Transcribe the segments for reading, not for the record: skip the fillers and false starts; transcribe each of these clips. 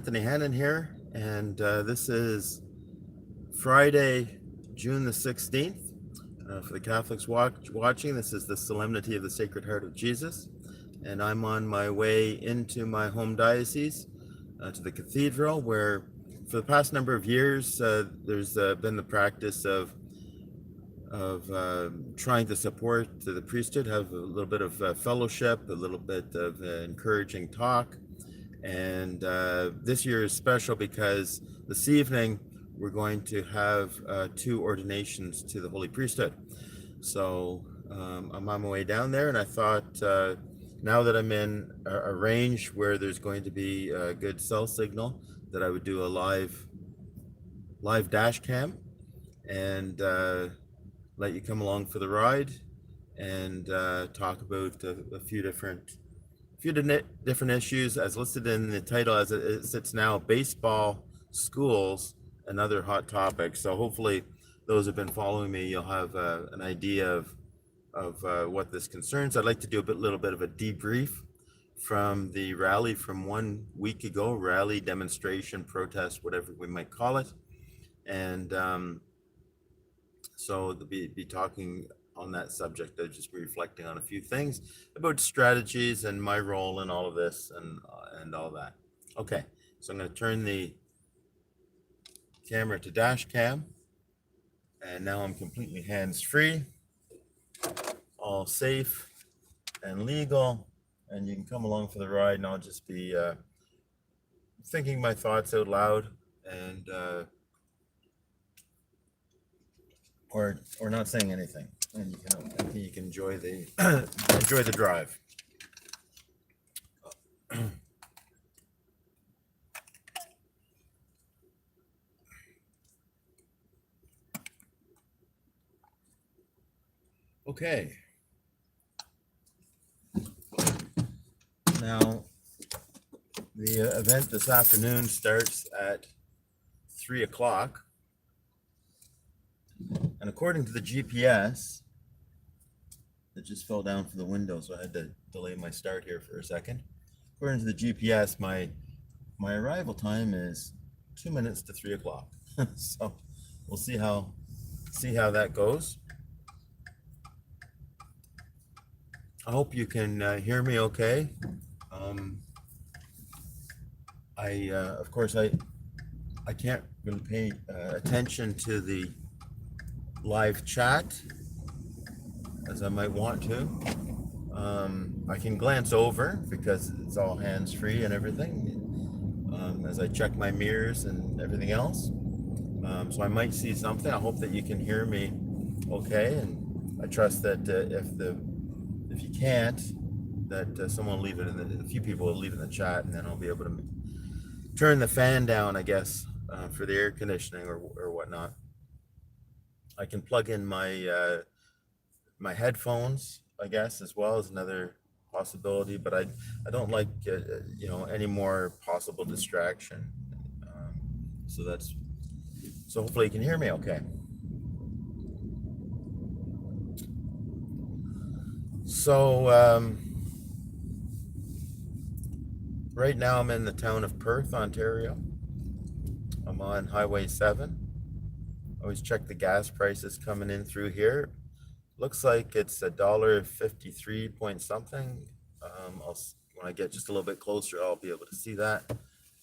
Anthony Hannon here, and this is Friday, June the 16th. For the Catholics watching, this is the Solemnity of the Sacred Heart of Jesus, and I'm on my way into my home diocese to the cathedral, where for the past number of years there's been the practice of trying to support the priesthood, have a little bit of fellowship, a little bit of encouraging talk. And this year is special because this evening we're going to have two ordinations to the Holy Priesthood. So I'm on my way down there, and I thought now that I'm in a range where there's going to be a good cell signal, that I would do a live dash cam and let you come along for the ride and talk about a few different issues as listed in the title as it sits now: baseball, schools, and other hot topics. So hopefully those who've been following me, you'll have an idea of what this concerns. I'd like to do little bit of a debrief from the rally from 1 week ago, rally, demonstration, protest, whatever we might call it. And so they'll be talking on that subject. I'll just be reflecting on a few things about strategies and my role in all of this and all that. Okay, so I'm going to turn the camera to dash cam, and now I'm completely hands-free, all safe and legal, and you can come along for the ride, and I'll just be thinking my thoughts out loud and or not saying anything, and you can enjoy the enjoy the drive. Okay. Now, the event this afternoon starts at 3 o'clock. And according to the GPS, it just fell down from the window, so I had to delay my start here for a second. According to the GPS, my arrival time is 2 minutes to 3 o'clock. So we'll see how that goes. I hope you can hear me okay. Of course, I can't really pay attention to the live chat as I might want to. I can glance over because it's all hands-free and everything, as I check my mirrors and everything else. So I might see something. I hope that you can hear me okay, and I trust that if you can't, that someone will leave it a few people will leave it in the chat, and then I'll be able to turn the fan down, I guess, for the air conditioning or whatnot. I can plug in my my headphones, I guess, as well as another possibility, but I don't like any more possible distraction. So hopefully you can hear me okay. So right now I'm in the town of Perth, Ontario. I'm on Highway 7. Always check the gas prices coming in through here. Looks like it's $1.53 point something. When I get just a little bit closer, I'll be able to see that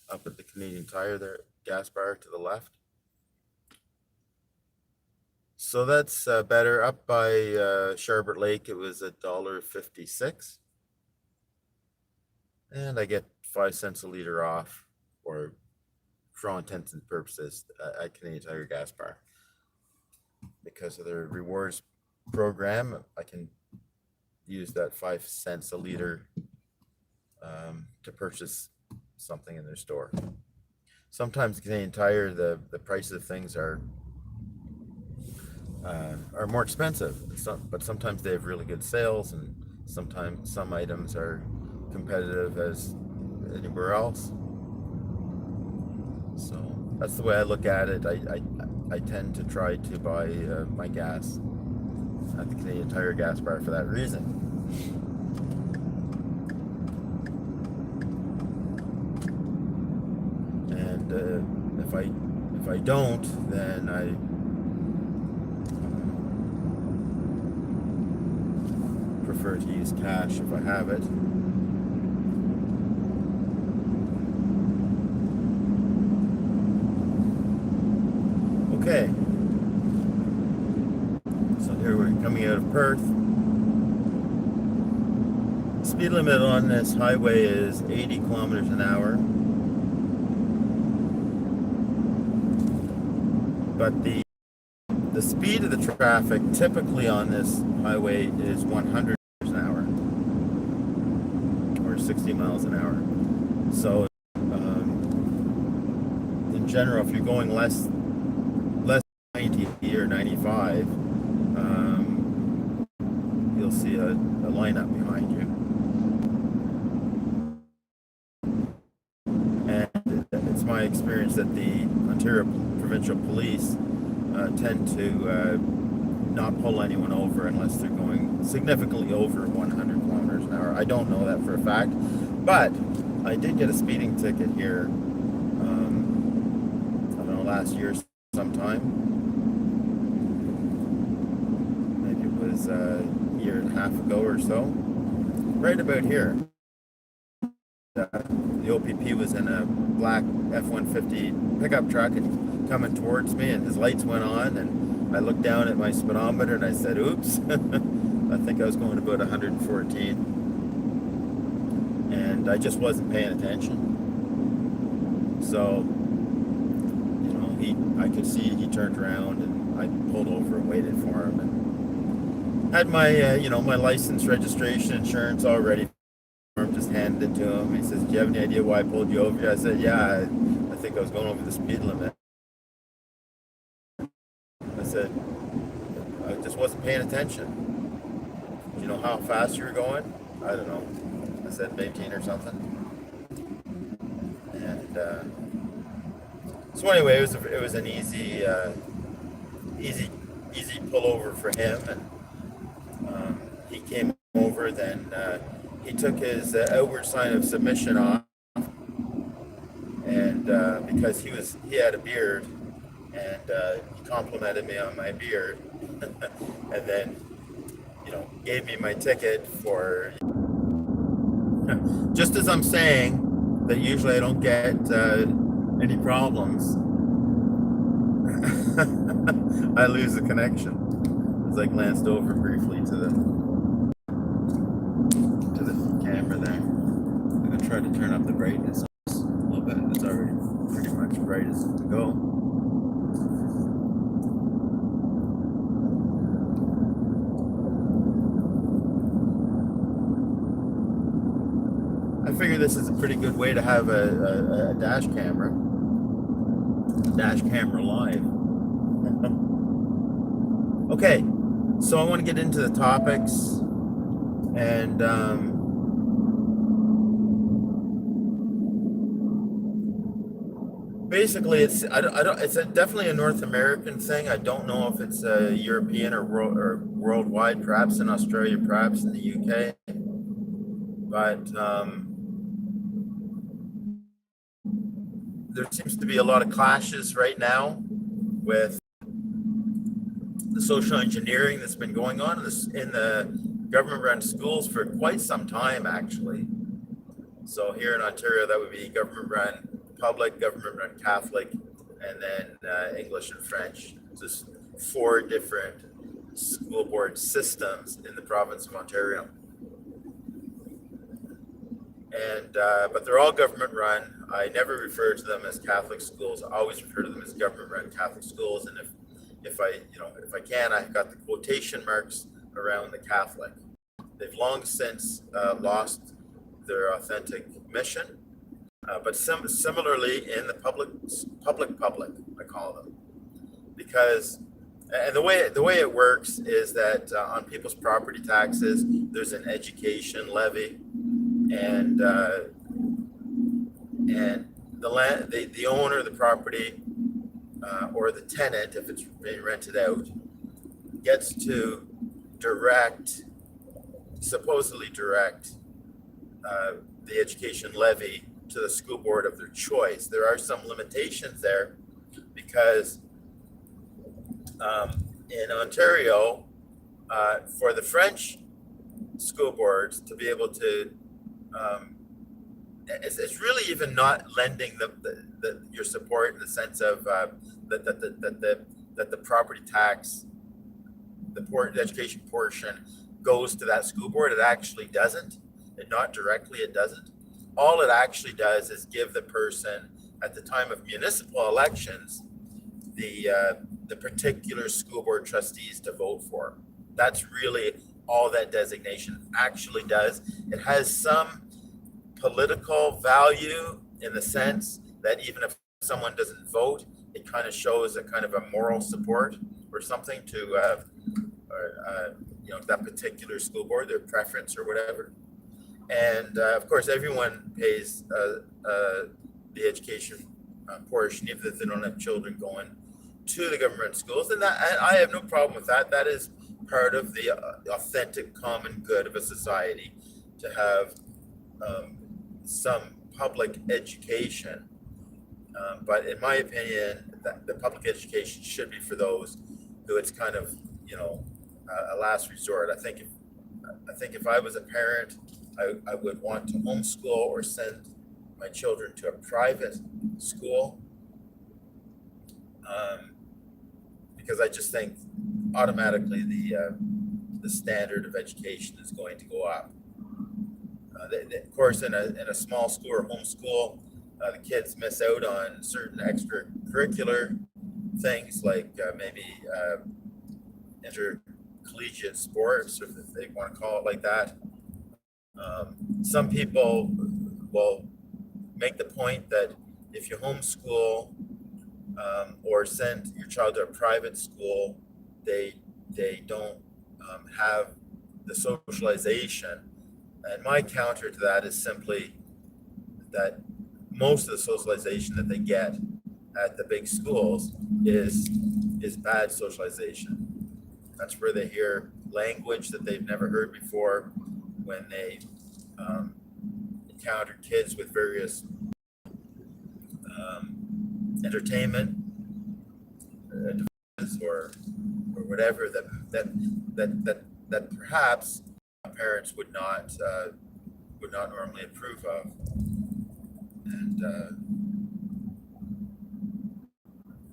up at the Canadian Tire there, gas bar to the left. So that's better. Up by Sharbert Lake, it was $1.56. And I get 5 cents a liter off, or for all intents and purposes, at Canadian Tire gas bar. Because of their rewards program, I can use that 5 cents a liter to purchase something in their store. Sometimes Canadian Tire, the price of things are more expensive, but sometimes they have really good sales, and sometimes some items are competitive as anywhere else. So that's the way I look at it. I tend to try to buy my gas at the Canadian Tire gas bar for that reason. and if I don't, then I prefer to use cash if I have it. Okay, so here we're coming out of Perth. Speed limit on this highway is 80 kilometers an hour, but the speed of the traffic typically on this highway is 100 an hour or 60 miles an hour. So in general, if you're going less 90 or 95, you'll see a lineup behind you. And it's my experience that the Ontario Provincial Police tend to not pull anyone over unless they're going significantly over 100 kilometers an hour. I don't know that for a fact, but I did get a speeding ticket here, I don't know, last year sometime. Maybe it was a year and a half ago or so, right about here. The OPP was in a black F-150 pickup truck and coming towards me, and his lights went on, and I looked down at my speedometer and I said, oops. I think I was going about 114, and I just wasn't paying attention. So, you know, I could see he turned around, and I pulled over and waited for him, and had my you know, my license, registration, insurance all ready. Just handed it to him. He says, do you have any idea why I pulled you over? I said, yeah, I think I was going over the speed limit. I said, I just wasn't paying attention. Do you know how fast you were going? I don't know. I said 18 or something. And so anyway, it was an easy pullover for him, and he came over. Then he took his outward sign of submission off, and because he had a beard, and he complimented me on my beard, and then, you know, gave me my ticket for. Just as I'm saying that usually I don't get any problems, I lose the connection as I glanced over briefly to the camera there. I'm gonna try to turn up the brightness a little bit. It's already pretty much bright as it can go. I figure this is a pretty good way to have a dash camera live. Okay, so I want to get into the topics, and basically, it's definitely a North American thing. I don't know if it's a European or worldwide, perhaps in Australia, perhaps in the UK. But there seems to be a lot of clashes right now with the social engineering that's been going on in the government-run schools for quite some time, actually. So here in Ontario, that would be government-run public, government-run Catholic, and then English and French. Just 4 different school board systems in the province of Ontario. And but they're all government-run. I never refer to them as Catholic schools. I always refer to them as government-run Catholic schools. And if I can, I've got the quotation marks around the Catholic. They've long since lost their authentic mission. But similarly in the public, I call them, because and the way it works is that on people's property taxes, there's an education levy, and the owner of the property or the tenant, if it's being rented out, gets to supposedly direct the education levy to the school board of their choice. There are some limitations there because in Ontario, for the French school boards to be able to, it's really even not lending your support in the sense of that the property tax, the education portion goes to that school board. It actually doesn't. And not directly, it doesn't. All it actually does is give the person at the time of municipal elections the particular school board trustees to vote for. That's really all that designation actually does. It has some political value in the sense that even if someone doesn't vote, it kind of shows a kind of a moral support or something to that particular school board, their preference or whatever. And of course, everyone pays the education portion, even if they don't have children going to the government schools. And I have no problem with that. That is part of the authentic common good of a society, to have some public education. But in my opinion, the public education should be for those who it's kind of, a last resort. I think if I was a parent, I would want to homeschool or send my children to a private school, because I just think automatically the standard of education is going to go up. Of course, in a small school or homeschool, the kids miss out on certain extracurricular things like maybe intercollegiate sports, if they want to call it like that. Some people will make the point that if you homeschool or send your child to a private school, they don't have the socialization. And my counter to that is simply that most of the socialization that they get at the big schools is bad socialization. That's where they hear language that they've never heard before, when they encounter kids with various entertainment devices or whatever that perhaps parents would not normally approve of. And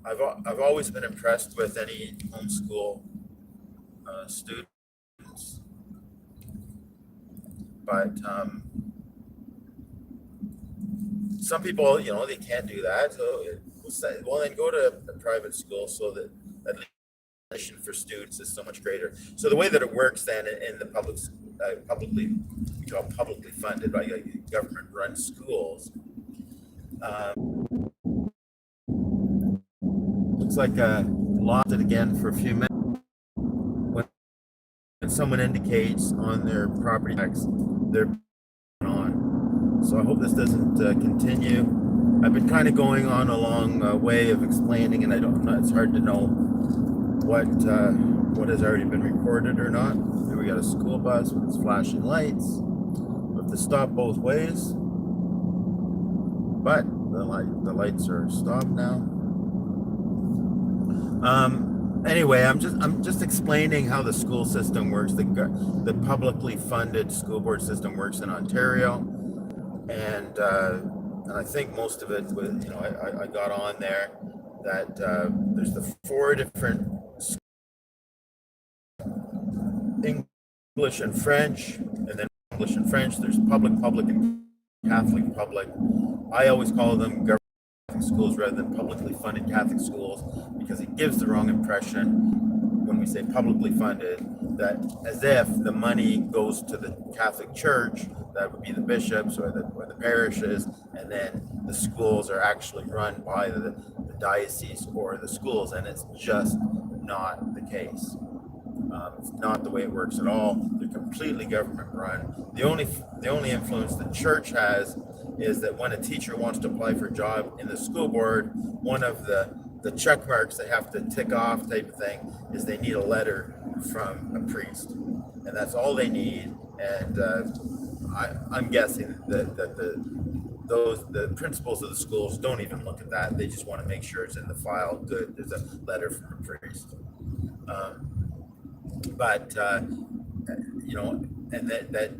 I've always been impressed with any homeschool students, but some people, they can't do that. So we'll say, well, then go to a private school so that at least for students is so much greater. So the way that it works then in the publicly funded by government-run schools, looks like lost it again for a few minutes. When someone indicates on their property tax, they're on. So I hope this doesn't continue. I've been kind of going on a long way of explaining, and it's hard to know what has already been recorded or not. Here we got a school bus with its flashing lights. We have to stop both ways, but the lights are stopped now. Anyway, I'm just explaining how the school system works. The publicly funded school board system works in Ontario, and I think most of it was, I got on there that there's the 4 different English and French, and then English and French. There's public, and Catholic public. I always call them government schools rather than publicly funded Catholic schools, because it gives the wrong impression when we say publicly funded, that as if the money goes to the Catholic Church, that would be the bishops or the parishes, and then the schools are actually run by the diocese or the schools, and it's just not the case. It's not the way it works at all. They're completely government run. The only influence the church has is that when a teacher wants to apply for a job in the school board, one of the check marks they have to tick off type of thing is they need a letter from a priest, and that's all they need. And I'm guessing that the principals of the schools don't even look at that. They just want to make sure it's in the file. Good, there's a letter from a priest. But and that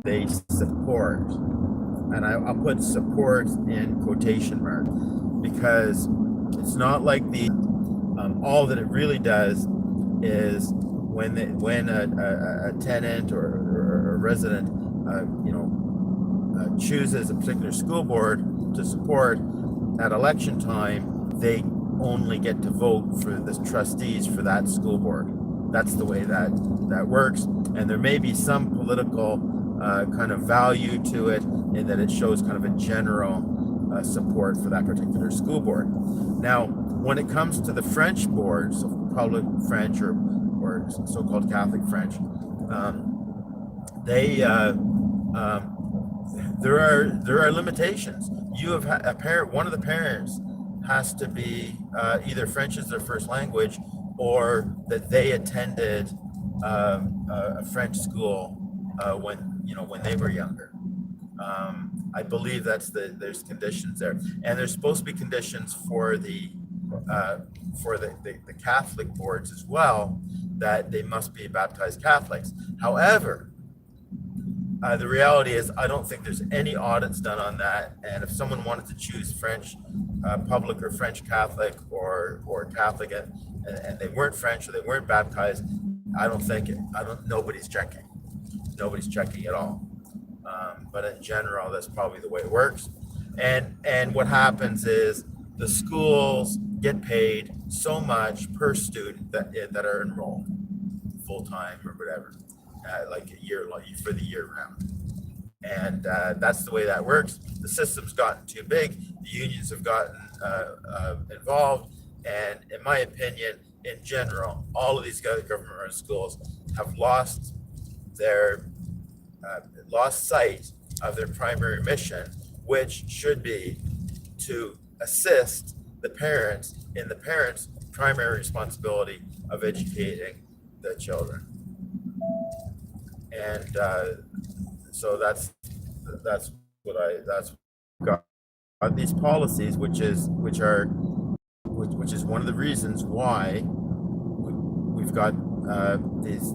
they support, and I'll put support in quotation marks, because it's not like the all that it really does is when a tenant or a resident chooses a particular school board to support at election time, they only get to vote for the trustees for that school board. That's the way that works, and there may be some political kind of value to it in that it shows kind of a general support for that particular school board. Now, when it comes to the French boards, so public French or so-called Catholic French, there are limitations. You have a parent. One of the parents has to be either French as their first language, or that they attended a French school when they were younger. I believe there's conditions there, and there's supposed to be conditions for the Catholic boards as well, that they must be baptized Catholics. However, the reality is I don't think there's any audits done on that, and if someone wanted to choose French public or French Catholic or Catholic and they weren't French or they weren't baptized, nobody's checking at all. But in general, that's probably the way it works. And what happens is the schools get paid so much per student that are enrolled full time or whatever, like for the year round. And that's the way that works. The system's gotten too big. The unions have gotten involved. And in my opinion, in general, all of these government-run schools have lost sight of their primary mission, which should be to assist the parents in the parents' primary responsibility of educating the children. And so that's what got these policies, which is one of the reasons why we've got this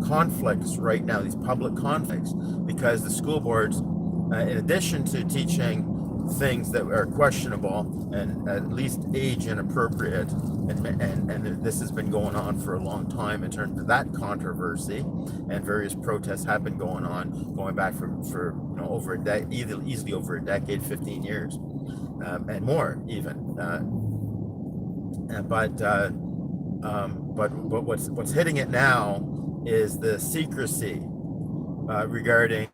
conflicts right now, these public conflicts, because the school boards, in addition to teaching things that are questionable and at least age inappropriate, and this has been going on for a long time in terms of that controversy, and various protests have been going back for over easily over a decade, 15 years, and more even. But what's hitting it now is the secrecy regarding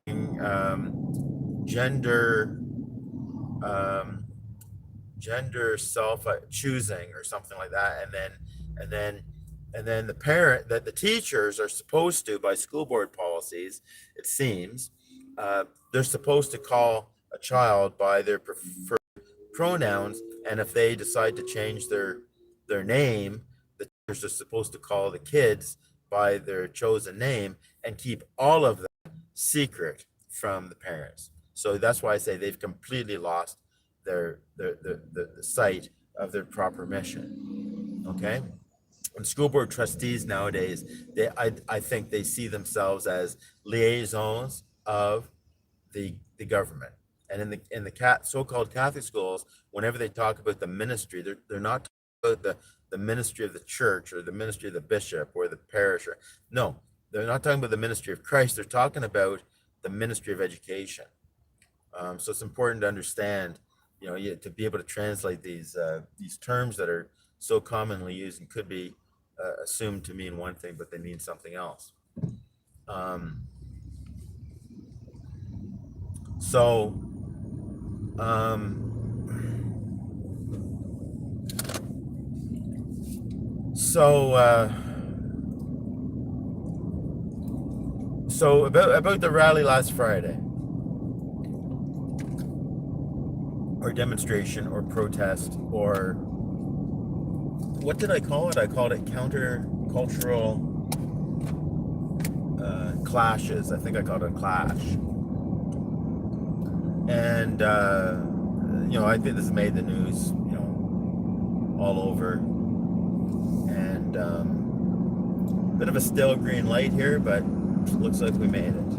gender self-choosing or something like that, and then the parent that the teachers are supposed to, by school board policies, it seems, they're supposed to call a child by their preferred pronouns, and if they decide to change their name, the teachers are supposed to call the kids by their chosen name and keep all of that secret from the parents. So that's why I say they've completely lost the sight of their proper mission. Okay, and school board trustees nowadays, I think they see themselves as liaisons of the government. And in the so-called Catholic schools, whenever they talk about the ministry, they're not talking about the ministry of the church or the ministry of the bishop or the parish. No, they're not talking about the ministry of Christ. They're talking about the ministry of education. So it's important to understand, to be able to translate these terms that are so commonly used and could be assumed to mean one thing, but they mean something else. So about the rally last Friday, or demonstration or protest, or what did I call it? I called it counter-cultural clashes. I think I called it a clash. And, I think this made the news, all over. And bit of a still green light here, but looks like we made it.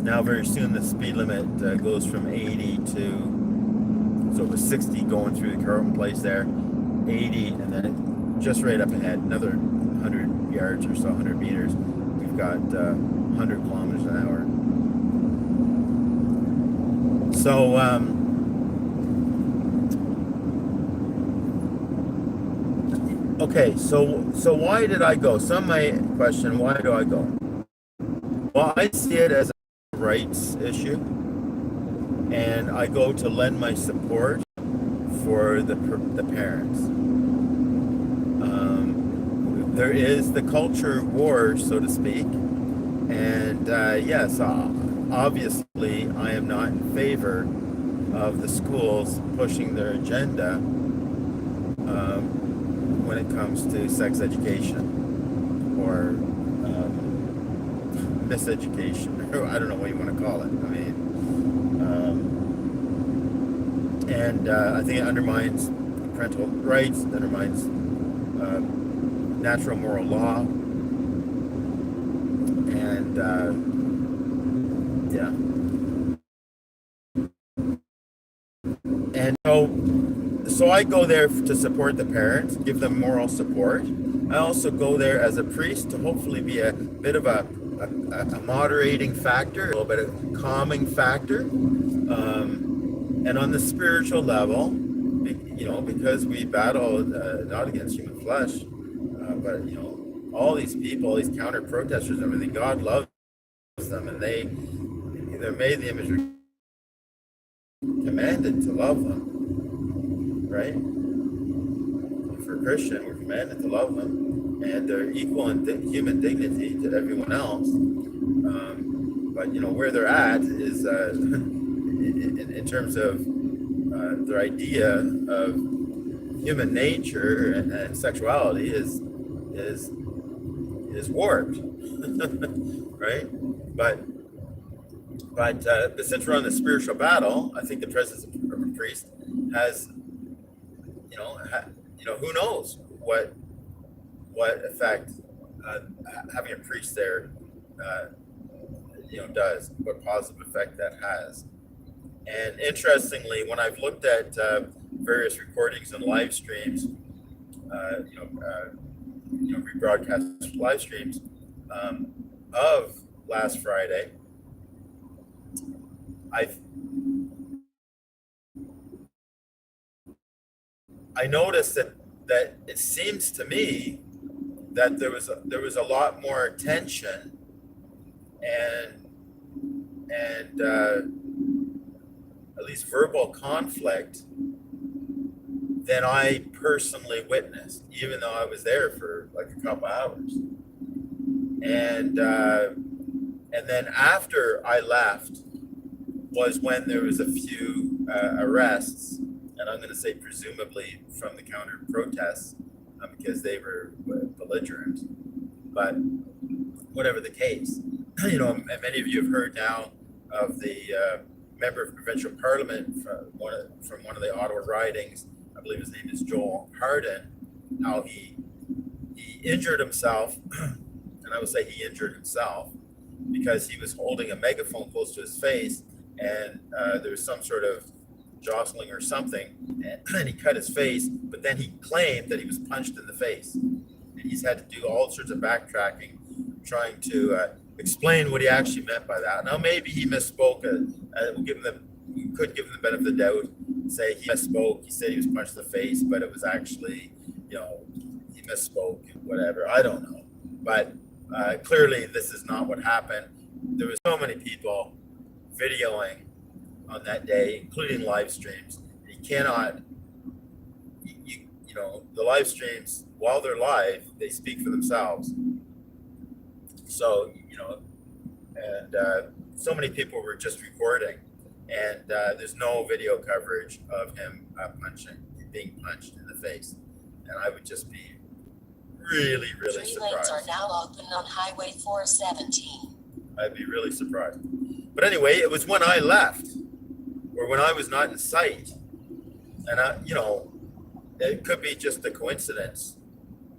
Now very soon the speed limit goes from 80 to, so it was 60 going through the Carleton Place there, 80, and then just right up ahead, another 100 yards or so, 100 meters, we've got 100 kilometers an hour. So, okay, so why did I go? Some might question, why do I go? Well, I see it as a rights issue, and I go to lend my support for the parents. There is the culture war, so to speak, and yes, obviously I am not in favor of the schools pushing their agenda when it comes to sex education or miseducation, or I don't know what you want to call it. I mean, and I think it undermines parental rights, it undermines natural moral law, and yeah. And so I go there to support the parents, give them moral support. I also go there as a priest to hopefully be a bit of a moderating factor, a little bit of calming factor. And on the spiritual level, because we battle not against human flesh, but all these people, these counter protesters and everything, God loves them, and they're made in the image of, commanded to love them, right? For a Christian, we're commanded to love them, and they're equal in human dignity to everyone else. But where they're at is in terms of their idea of human nature and sexuality is warped, right? But since we're on the spiritual battle, I think the presence of a priest has, who knows what effect having a priest there, does, what positive effect that has. And interestingly, when I've looked at various recordings and live streams, rebroadcast live streams of last Friday, I noticed that it seems to me that there was a lot more tension and at least verbal conflict than I personally witnessed, even though I was there for like a couple hours. And then after I left was when there was a few arrests, and I'm going to say presumably from the counter protests because they were belligerent. But whatever the case, many of you have heard now of the member of provincial parliament from one of the Ottawa ridings. I believe his name is Joel Harden. How he injured himself, and I would say he injured himself because he was holding a megaphone close to his face, and there was some sort of jostling or something, and he cut his face. But then he claimed that he was punched in the face, and he's had to do all sorts of backtracking, trying to explain what he actually meant by that. Now maybe he misspoke. We could give him the benefit of the doubt, say he misspoke. He said he was punched in the face, but it was actually, he misspoke. Whatever, I don't know. But clearly, this is not what happened. There was so many people videoing on that day, including live streams. You cannot, the live streams, while they're live, they speak for themselves. So, and so many people were just recording, and there's no video coverage of him being punched in the face. And I would just be really, really Three lanes are surprised. now open on Highway 417. I'd be really surprised. But anyway, it was when I left, or when I was not in sight, and it could be just a coincidence,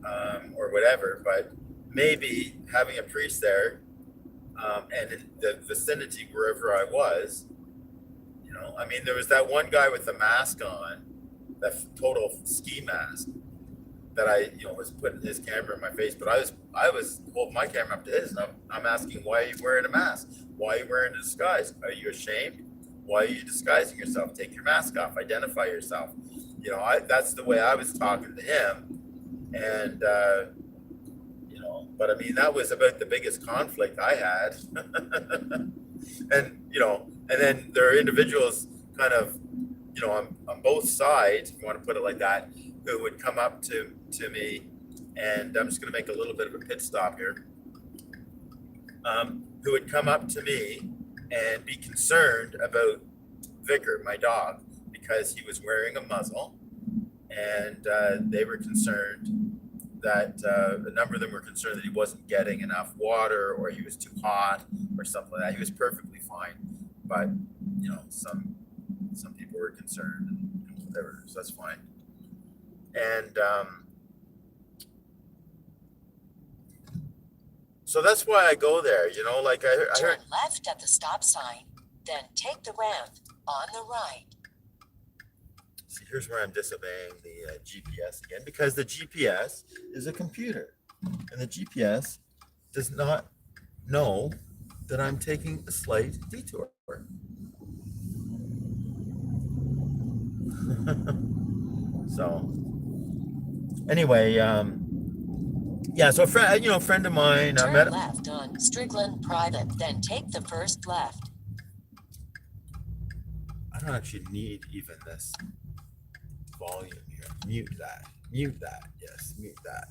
or whatever. But maybe having a priest there, and in the vicinity wherever I was, I mean, there was that one guy with the mask on, that total ski mask, that I, was putting his camera in my face, but I was holding my camera up to his, and I'm asking, why are you wearing a mask? Why are you wearing a disguise? Are you ashamed? Why are you disguising yourself? Take your mask off. Identify yourself. That's the way I was talking to him, and but I mean, that was about the biggest conflict I had, and then there are individuals kind of, on both sides, if you want to put it like that, who would come up to me, and I'm just going to make a little bit of a pit stop here, who would come up to me and be concerned about Vicar, my dog, because he was wearing a muzzle, and they were concerned that a number of them were concerned that he wasn't getting enough water, or he was too hot, or something like that. He was perfectly fine, but some people were concerned, and whatever, so that's fine. And so that's why I go there, like I Turn heard. left at the stop sign, then take the ramp on the right. See, here's where I'm disobeying the GPS again, because the GPS is a computer, and the GPS does not know that I'm taking a slight detour. So anyway, so a friend of mine, I Turn met. left on Strickland Private, then take the first left. I don't actually need even this volume here. Mute that. Yes, mute that.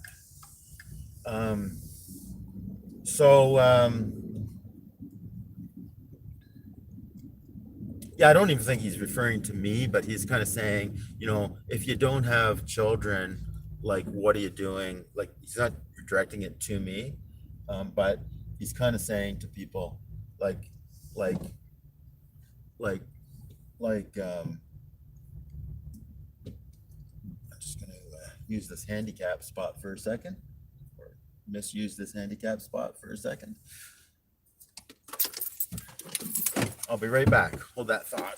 I don't even think he's referring to me, but he's kind of saying, if you don't have children, like, what are you doing? Like, he's not directing it to me, but he's kind of saying to people, like, I'm just going to use this handicap spot for a second, or misuse this handicap spot for a second. I'll be right back. Hold that thought.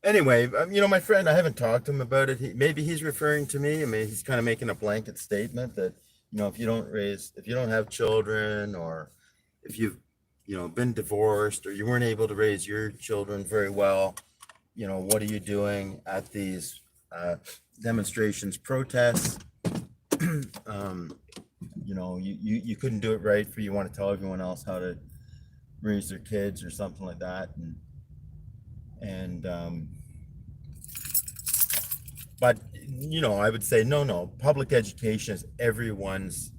Anyway, my friend, I haven't talked to him about it. Maybe he's referring to me. I mean, he's kind of making a blanket statement that, if you don't have children, or if you've, been divorced, or you weren't able to raise your children very well, what are you doing at these demonstrations, protests? You couldn't do it right, for you want to tell everyone else how to raise their kids or something like that. And but I would say no, public education is everyone's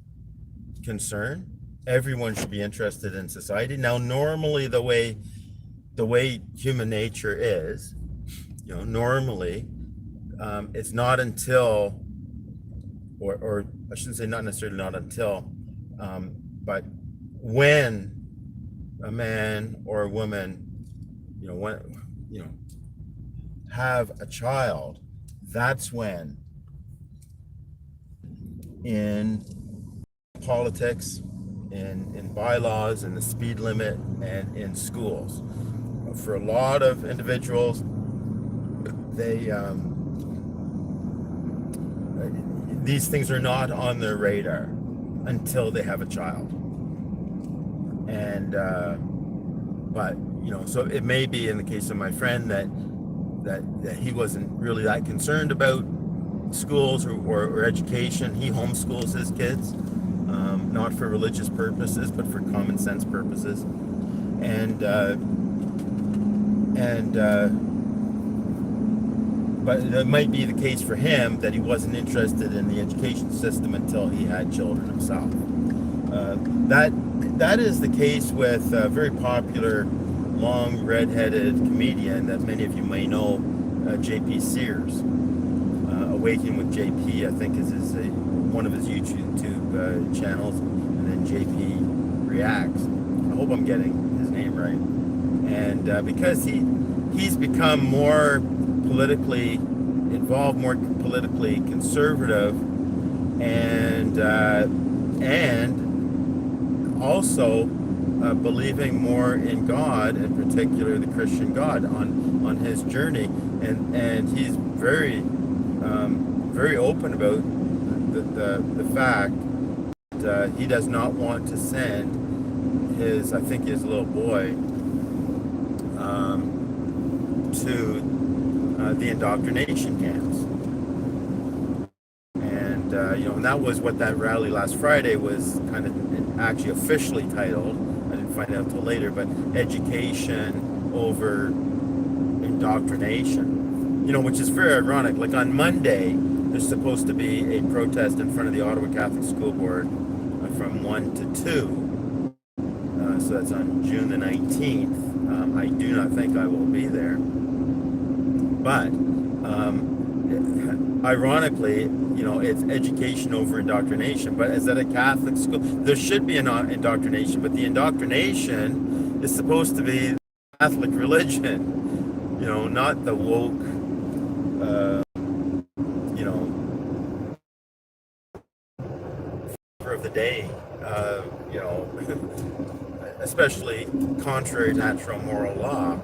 concern. Everyone should be interested in society. Now, normally the way human nature is, normally it's not until, or I shouldn't say not necessarily not until, but when a man or a woman, have a child, that's when in politics, in bylaws, in the speed limit, and in schools, for a lot of individuals, they these things are not on their radar until they have a child. And but so it may be in the case of my friend that he wasn't really that concerned about schools or education. He homeschools his kids, not for religious purposes, but for common sense purposes. But it might be the case for him that he wasn't interested in the education system until he had children himself. That is the case with a very popular, long, red-headed comedian that many of you may know, J.P. Sears. Awakening with JP, I think, is one of his YouTube channels, and then JP Reacts. I hope I'm getting his name right. And because he's become more politically involved, more politically conservative, and also believing more in God, in particular the Christian God, on his journey, and he's very very open about the fact that he does not want to send his little boy to the indoctrination camps. And and that was what that rally last Friday was kind of actually officially titled. I didn't find out until later, but Education Over Indoctrination. Which is very ironic. Like on Monday, there's supposed to be a protest in front of the Ottawa Catholic School Board from 1 to 2. So that's on June the 19th. I do not think I will be there. But ironically, it's education over indoctrination. But is that a Catholic school? There should be an indoctrination, but the indoctrination is supposed to be the Catholic religion, not the woke, of the day, especially contrary to natural moral law.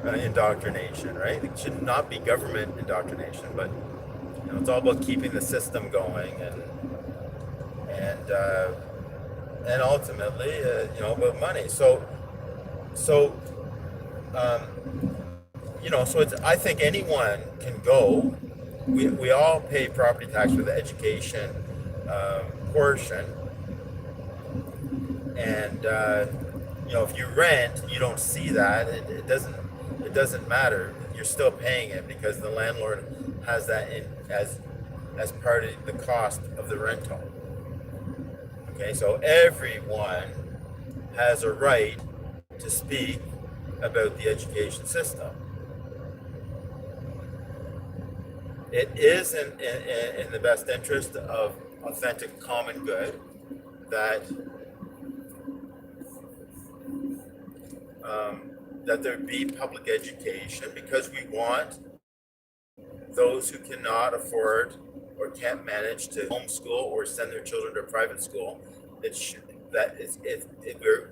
Indoctrination, right? It should not be government indoctrination, but it's all about keeping the system going, and ultimately, about money. So it's, I think anyone can go. We all pay property tax for the education portion, and if you rent, you don't see that. It doesn't matter. You're still paying it because the landlord has that in as part of the cost of the rental. Okay, so everyone has a right to speak about the education system. It is in the best interest of authentic common good that there be public education, because we want those who cannot afford or can't manage to homeschool or send their children to a private school.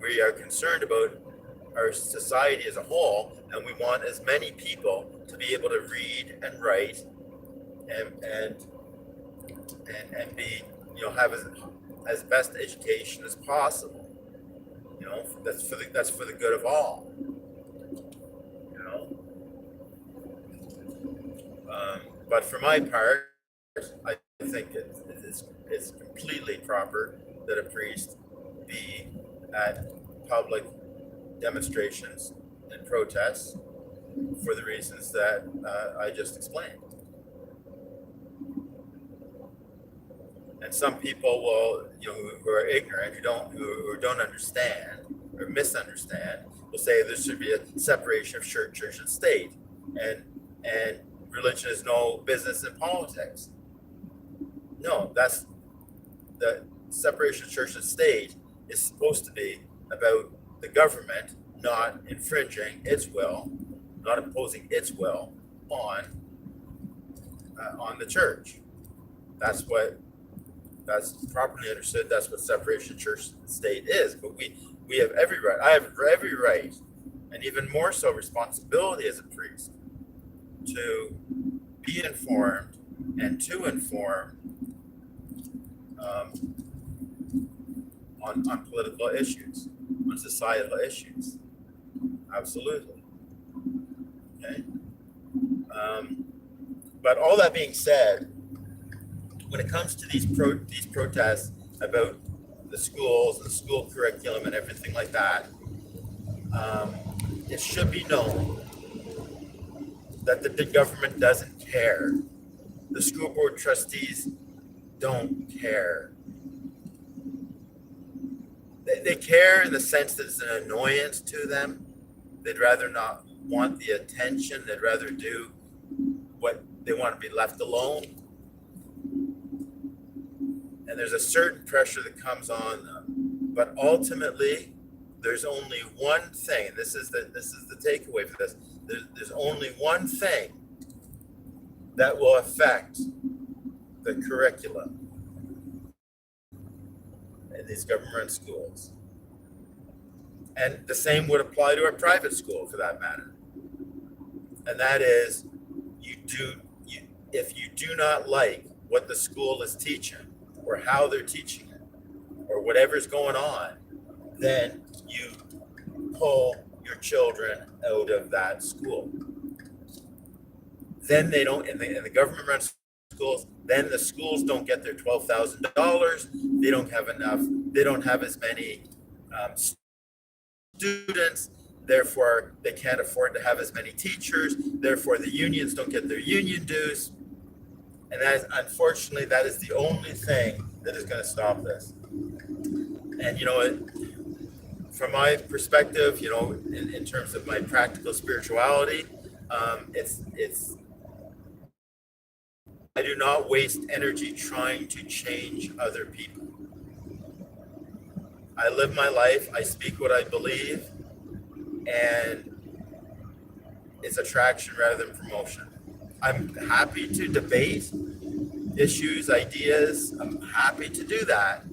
We are concerned about our society as a whole, and we want as many people to be able to read and write and be have as best education as possible. That's for the good of all. You know, but for my part, I think it's completely proper that a priest be at public demonstrations and protests for the reasons that I just explained. And some people will, who are ignorant, who don't understand or misunderstand, will say there should be a separation of church and state, and religion is no business in politics. No, that's the separation of church and state is supposed to be about the government not infringing its will, not imposing its will on the church. That's properly understood. That's what separation of church and state is. But we have every right. I have every right, and even more so responsibility as a priest, to be informed and to inform on political issues, on societal issues. Absolutely. Okay. But all that being said, when it comes to these protests about the schools and the school curriculum and everything like that, it should be known that the government doesn't care. The school board trustees don't care. They care in the sense that it's an annoyance to them. They'd rather not want the attention. They'd rather do what they want to be left alone. And there's a certain pressure that comes on them. But ultimately, there's only one thing, and this is the takeaway for this. There's only one thing that will affect the curriculum in these government schools. And the same would apply to a private school for that matter. And that is, if you do not like what the school is teaching or how they're teaching it or whatever's going on, then you pull your children out of that school. Then they don't, in the government run schools, then the schools don't get their $12,000. They don't have enough. They don't have as many students. Therefore, they can't afford to have as many teachers. Therefore, the unions don't get their union dues. And unfortunately, that is the only thing that is going to stop this. And, from my perspective, in terms of my practical spirituality, I do not waste energy trying to change other people. I live my life, I speak what I believe, and it's attraction rather than promotion. I'm happy to debate issues, ideas. I'm happy to do that.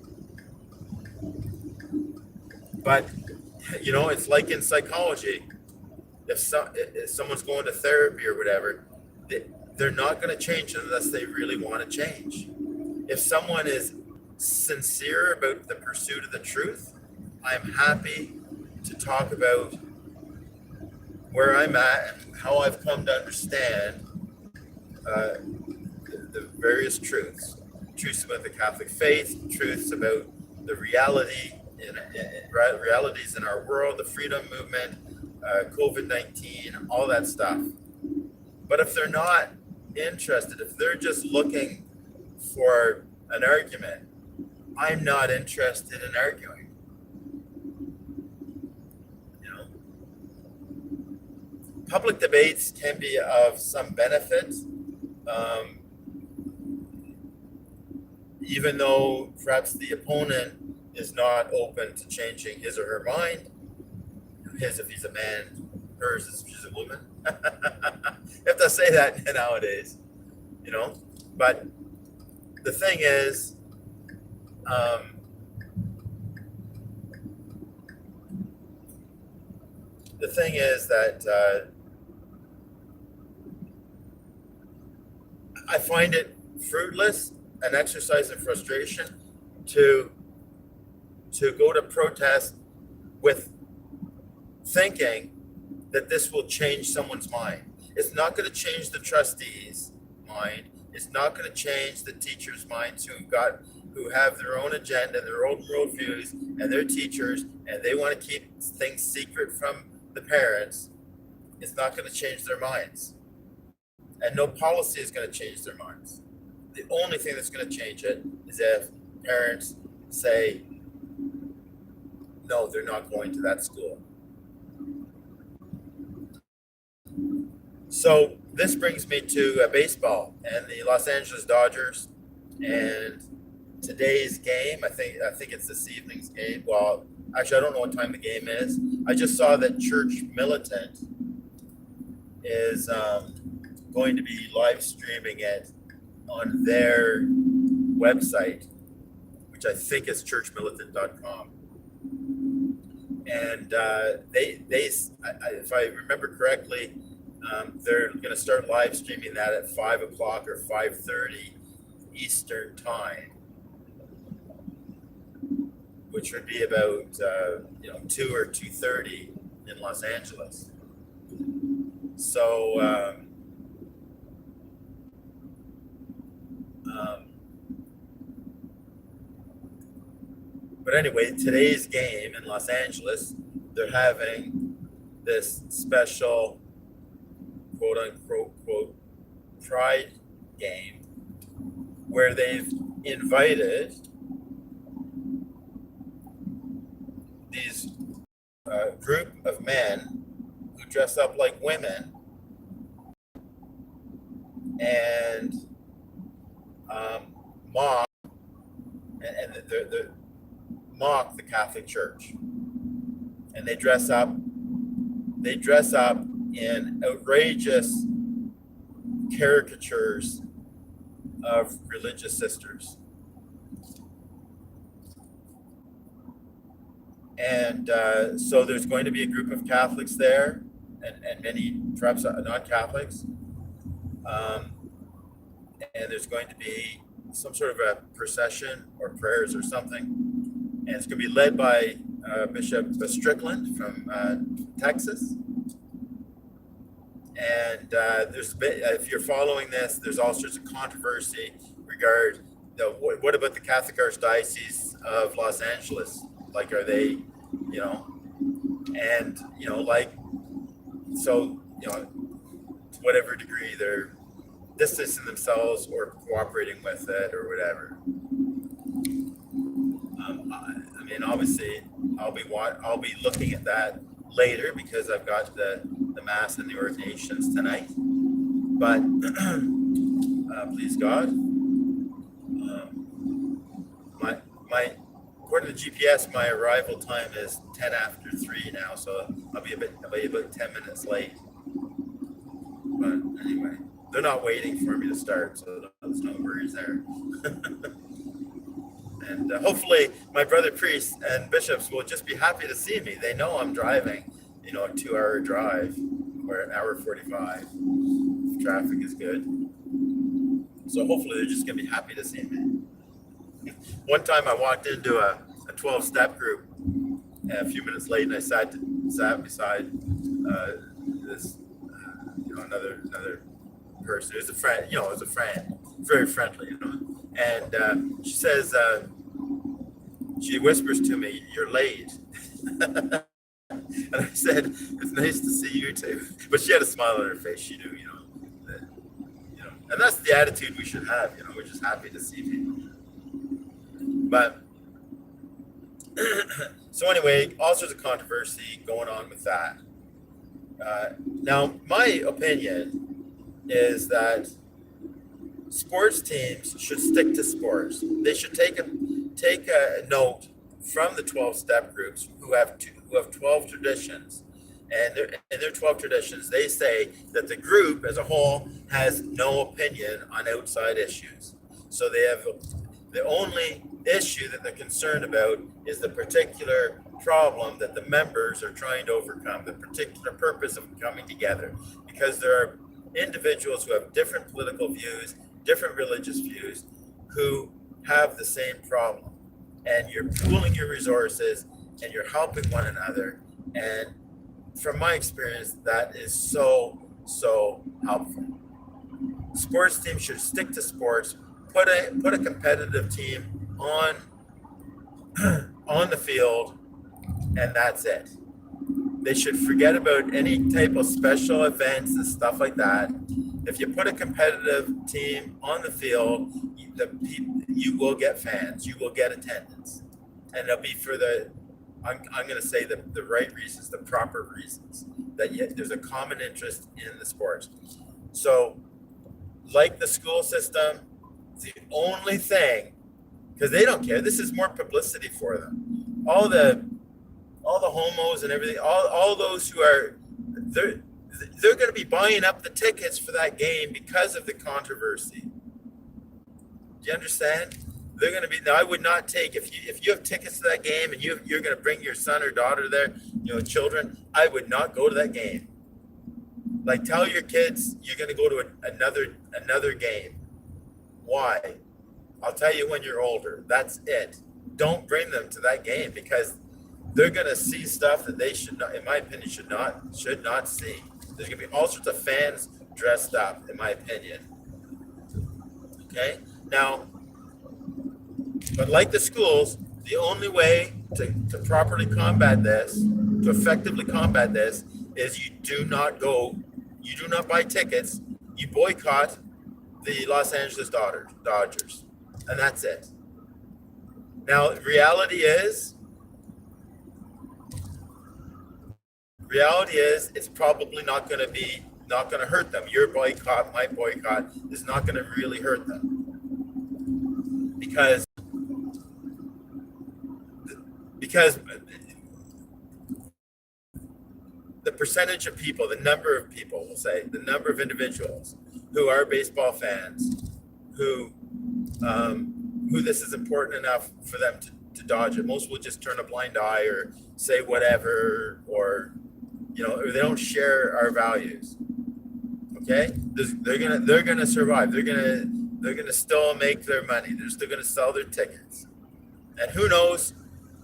But, it's like in psychology. If someone's going to therapy or whatever, they're not going to change unless they really want to change. If someone is sincere about the pursuit of the truth, I'm happy to talk about where I'm at and how I've come to understand the various truths about the Catholic faith, truths about the realities in our world, the freedom movement, COVID-19, all that stuff. But if they're not interested, if they're just looking for an argument, I'm not interested in arguing. Public debates can be of some benefit, even though perhaps the opponent is not open to changing his or her mind. His if he's a man, hers if she's a woman. You have to say that nowadays, But the thing is, that I find it fruitless an exercise in frustration to go to protest with thinking that this will change someone's mind. It's not going to change the trustees' mind. It's not going to change the teachers' minds who have their own agenda, their own worldviews, and they're teachers, and they want to keep things secret from the parents. It's not going to change their minds. And no policy is going to change their minds. The only thing that's going to change it is if parents say, no, they're not going to that school. So this brings me to baseball and the Los Angeles Dodgers and today's game. I think it's this evening's game. Well, actually, I don't know what time the game is. I just saw that Church Militant is going to be live streaming it on their website, which I think is churchmilitant.com. And if I remember correctly, they're going to start live streaming that at 5 o'clock or 5:30 Eastern time, which would be about 2 or 2:30 in Los Angeles. So but anyway, today's game in Los Angeles, they're having this special quote unquote pride game where they've invited these group of men who dress up like women and mock mock the Catholic Church, and they dress up in outrageous caricatures of religious sisters. And so there's going to be a group of Catholics there, and many perhaps non-Catholics, and there's going to be some sort of a procession or prayers or something, and it's going to be led by Bishop Strickland from Texas. And if you're following this, there's all sorts of controversy regarding what about the Catholic Archdiocese of Los Angeles? Like, are they, to whatever degree they're distancing themselves or cooperating with it or whatever. Obviously, I'll be looking at that later because I've got the Mass and the ordinations tonight. But please God, my according to GPS, my arrival time is 10 after 3 now, so I'll be about 10 minutes late. But anyway, they're not waiting for me to start, so there's no worries there. And hopefully my brother priests and bishops will just be happy to see me. They know I'm driving, a 2-hour drive or an hour 45 if traffic is good. So hopefully they're just going to be happy to see me. One time I walked into a 12-step group a few minutes late, and I sat beside this, another person. It was a friend, very friendly, And she says, she whispers to me, "You're late." And I said, "It's nice to see you too." But she had a smile on her face. She knew, that, and that's the attitude we should have. We're just happy to see people. But so anyway, all sorts of controversy going on with that. Now, my opinion is that sports teams should stick to sports. They should take a note from the 12-step groups who have 12 traditions. And in their 12 traditions, they say that the group as a whole has no opinion on outside issues. So they have the only issue that they're concerned about is the particular problem that the members are trying to overcome, the particular purpose of coming together. Because there are individuals who have different political views, different religious views, who have the same problem, and you're pooling your resources and you're helping one another. And from my experience, that is so helpful. Sports teams should stick to sports. Put a competitive team on on the field, and that's it. They should forget about any type of special events and stuff like that. If you put a competitive team on the field, you will get fans, you will get attendance, and it'll be for I'm going to say the right reasons, the proper reasons, that there's a common interest in the sports. So, like the school system, the only thing, because they don't care, this is more publicity for them. All the homos and everything, all those who are, they're going to be buying up the tickets for that game because of the controversy. Do you understand? They're going to be. Now, I would not take, if you have tickets to that game and you're going to bring your son or daughter there, children, I would not go to that game. Like, tell your kids you're going to go to another game. Why? I'll tell you when you're older. That's it. Don't bring them to that game, because they're going to see stuff that they should not, in my opinion, should not see. There's going to be all sorts of fans dressed up, in my opinion. Okay? Now, but like the schools, the only way to properly combat this, to effectively combat this, is you do not buy tickets, you boycott the Los Angeles Dodgers, and that's it. Now, reality is it's probably not going to hurt them. Your boycott, my boycott, is not going to really hurt them, because the percentage of people, the number of people, we'll say, the number of individuals who are baseball fans, who this is important enough for them to dodge it. Most will just turn a blind eye or say whatever, or or they don't share our values. Okay, they're gonna survive. They're gonna still make their money. They're still gonna sell their tickets, and who knows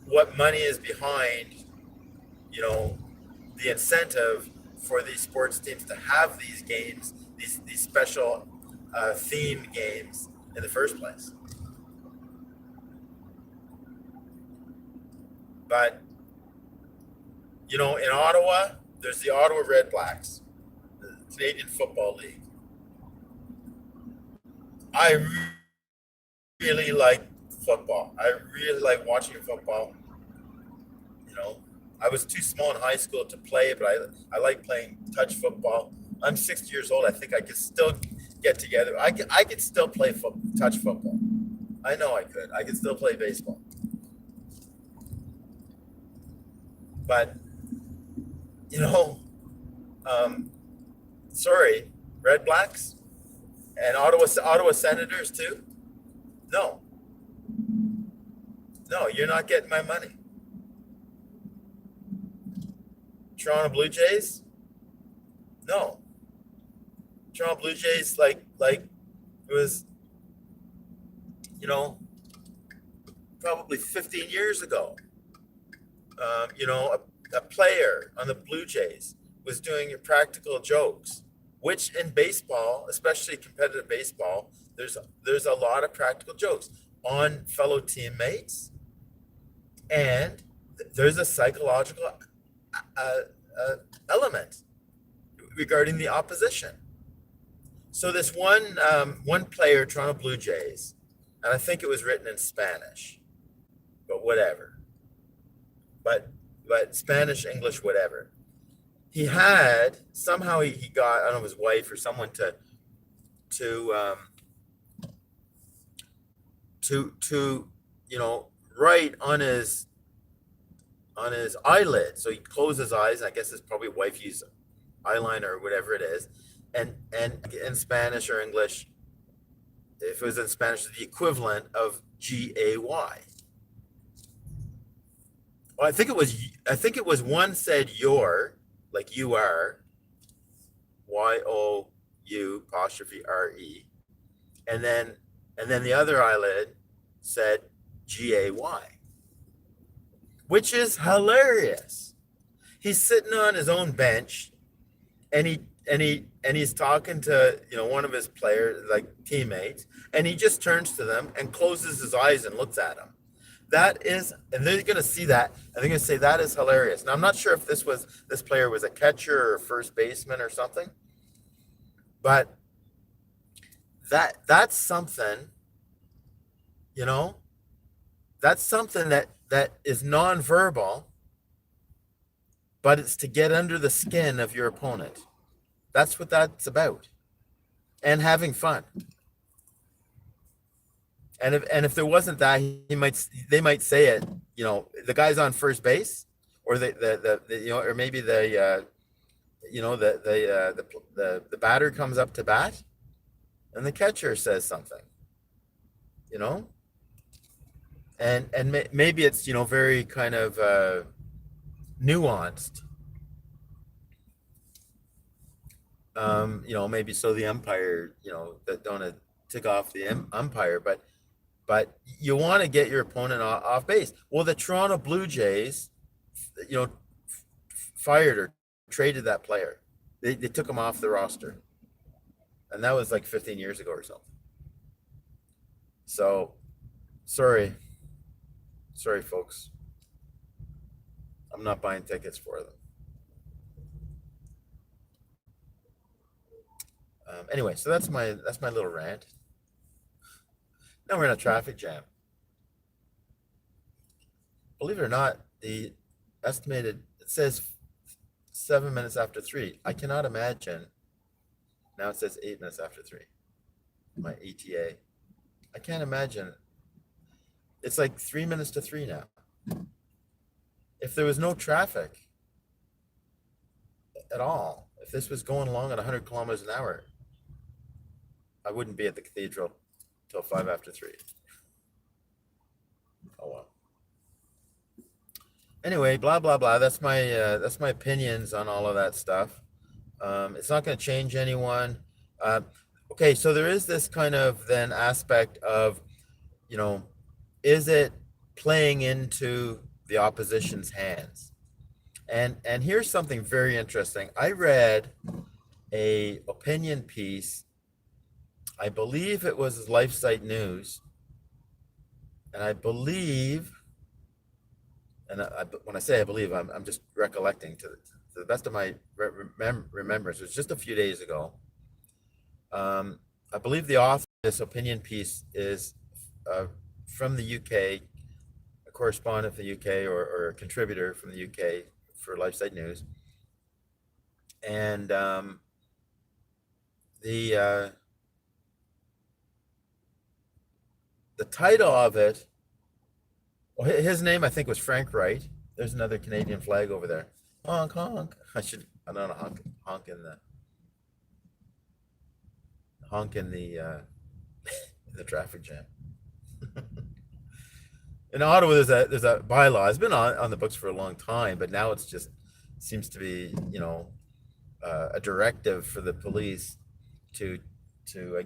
what money is behind, the incentive for these sports teams to have these games, these special themed games in the first place. But in Ottawa, there's the Ottawa Red Blacks, the Canadian Football League. I really like football. I really like watching football. I was too small in high school to play, but I like playing touch football. I'm 60 years old. I think I could still get together. I could still play touch football. I know I could. I could still play baseball. But, sorry, Red Blacks and Ottawa Senators too? No, you're not getting my money. Toronto Blue Jays? No. Toronto Blue Jays, like it was, probably 15 years ago. A player on the Blue Jays was doing practical jokes, which in baseball, especially competitive baseball, there's a lot of practical jokes on fellow teammates, and there's a psychological element regarding the opposition. So this one player, Toronto Blue Jays, and I think it was written in Spanish, but whatever. But Spanish, English, whatever. He had somehow he got, I don't know, his wife or someone to write on his eyelid. So he closed his eyes. I guess his probably wife used eyeliner or whatever it is, and in Spanish or English, if it was in Spanish, the equivalent of GAY. Well, I think it was one said your, like you are, YOU apostrophe RE, and then And then the other eyelid said GAY, which is hilarious. He's sitting on his own bench, and he's talking to one of his players, like teammates, and he just turns to them and closes his eyes and looks at them. That is, and they're going to see that, and they're going to say that is hilarious. Now I'm not sure if this player was a catcher or first baseman or something, but that's something, that's something that is nonverbal, but it's to get under the skin of your opponent. That's what that's about, and having fun. And if there wasn't that, they might say it. The guy's on first base, or or maybe the batter comes up to bat, and the catcher says something. And maybe it's very kind of nuanced. Maybe so the umpire, that don't tick off the umpire, but you want to get your opponent off base. Well, the Toronto Blue Jays, fired or traded that player. They took him off the roster, and that was like 15 years ago or something. So, sorry, folks. I'm not buying tickets for them. Anyway, so that's my little rant. Now we're in a traffic jam. Believe it or not, the estimated, it says 7 minutes after 3. I cannot imagine. Now it says 8 minutes after 3. My ETA. I can't imagine. It's like 3 minutes to 3 now. If there was no traffic at all, if this was going along at 100 kilometers an hour, I wouldn't be at the cathedral till 5 after 3. Oh well. Anyway, blah blah blah. That's my opinions on all of that stuff. It's not going to change anyone. Okay, so there is this kind of then aspect of, is it playing into the opposition's hands? And here's something very interesting. I read a opinion piece. I believe it was LifeSite News, and I believe, and when I say I believe, I'm just recollecting to the best of my remembrance. It was just a few days ago. I believe the author of this opinion piece is from the UK, a correspondent from the UK, or a contributor from the UK for LifeSite News, and the title of it, well, his name I think was Frank Wright. There's another Canadian flag over there. Honk honk. I don't know, honk in the the traffic jam. In Ottawa, there's a bylaw. It's been on the books for a long time, but now it's just seems to be a directive for the police to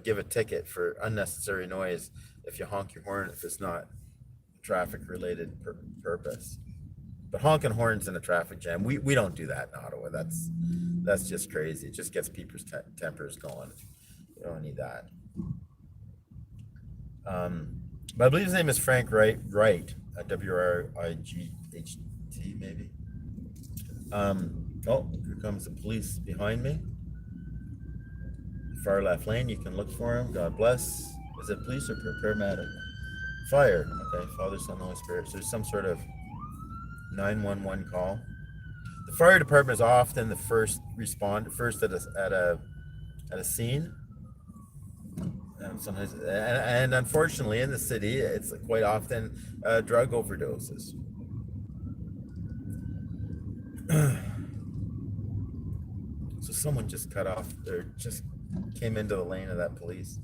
give a ticket for unnecessary noise if you honk your horn if it's not traffic related purpose. But honking horns in a traffic jam, we don't do that in Ottawa. That's just crazy. It just gets people's tempers going. You don't need that. But I believe his name is Frank Wright, WRIGHT maybe. Oh, here comes the police behind me. Far left lane, you can look for him. God bless. Is it police or paramedic? Fire. Okay, Father, Son, Holy Spirit. So there's some sort of 911 call. The fire department is often the first at a scene. Sometimes, and unfortunately, in the city, it's quite often drug overdoses. So someone just cut off, or just came into the lane of that police.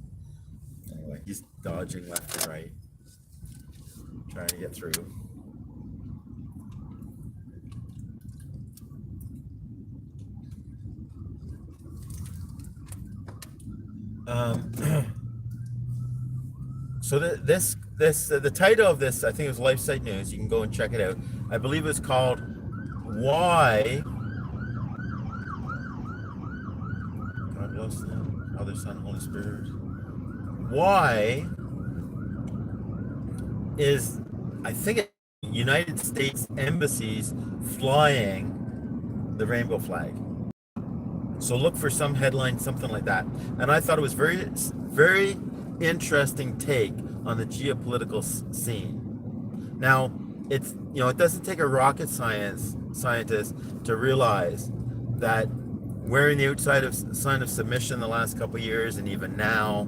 Anyway, he's dodging left and right, trying to get through. So the title of this, I think it was LifeSite News. You can go and check it out. I believe it's called "Why." God bless them, Father, Son, Holy Spirit. Why is, I think, United States embassies flying the rainbow flag? So look for some headline, something like that. And I thought it was very interesting take on the geopolitical scene. Now, it doesn't take a rocket scientist to realize that wearing the outside of sign of submission the last couple of years and even now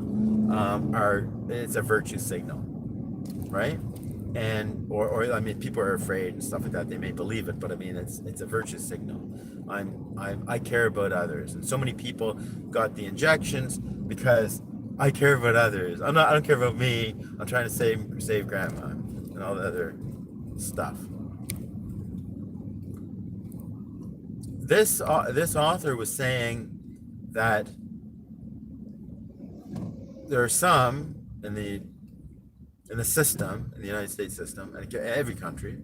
it's a virtue signal, right? And or I mean, people are afraid and stuff like that. They may believe it, but I mean, it's a virtue signal. I care about others, and so many people got the injections because I care about others. I don't care about me. I'm trying to save grandma and all the other stuff. This author was saying that there are some in the system, in the United States system, and every country.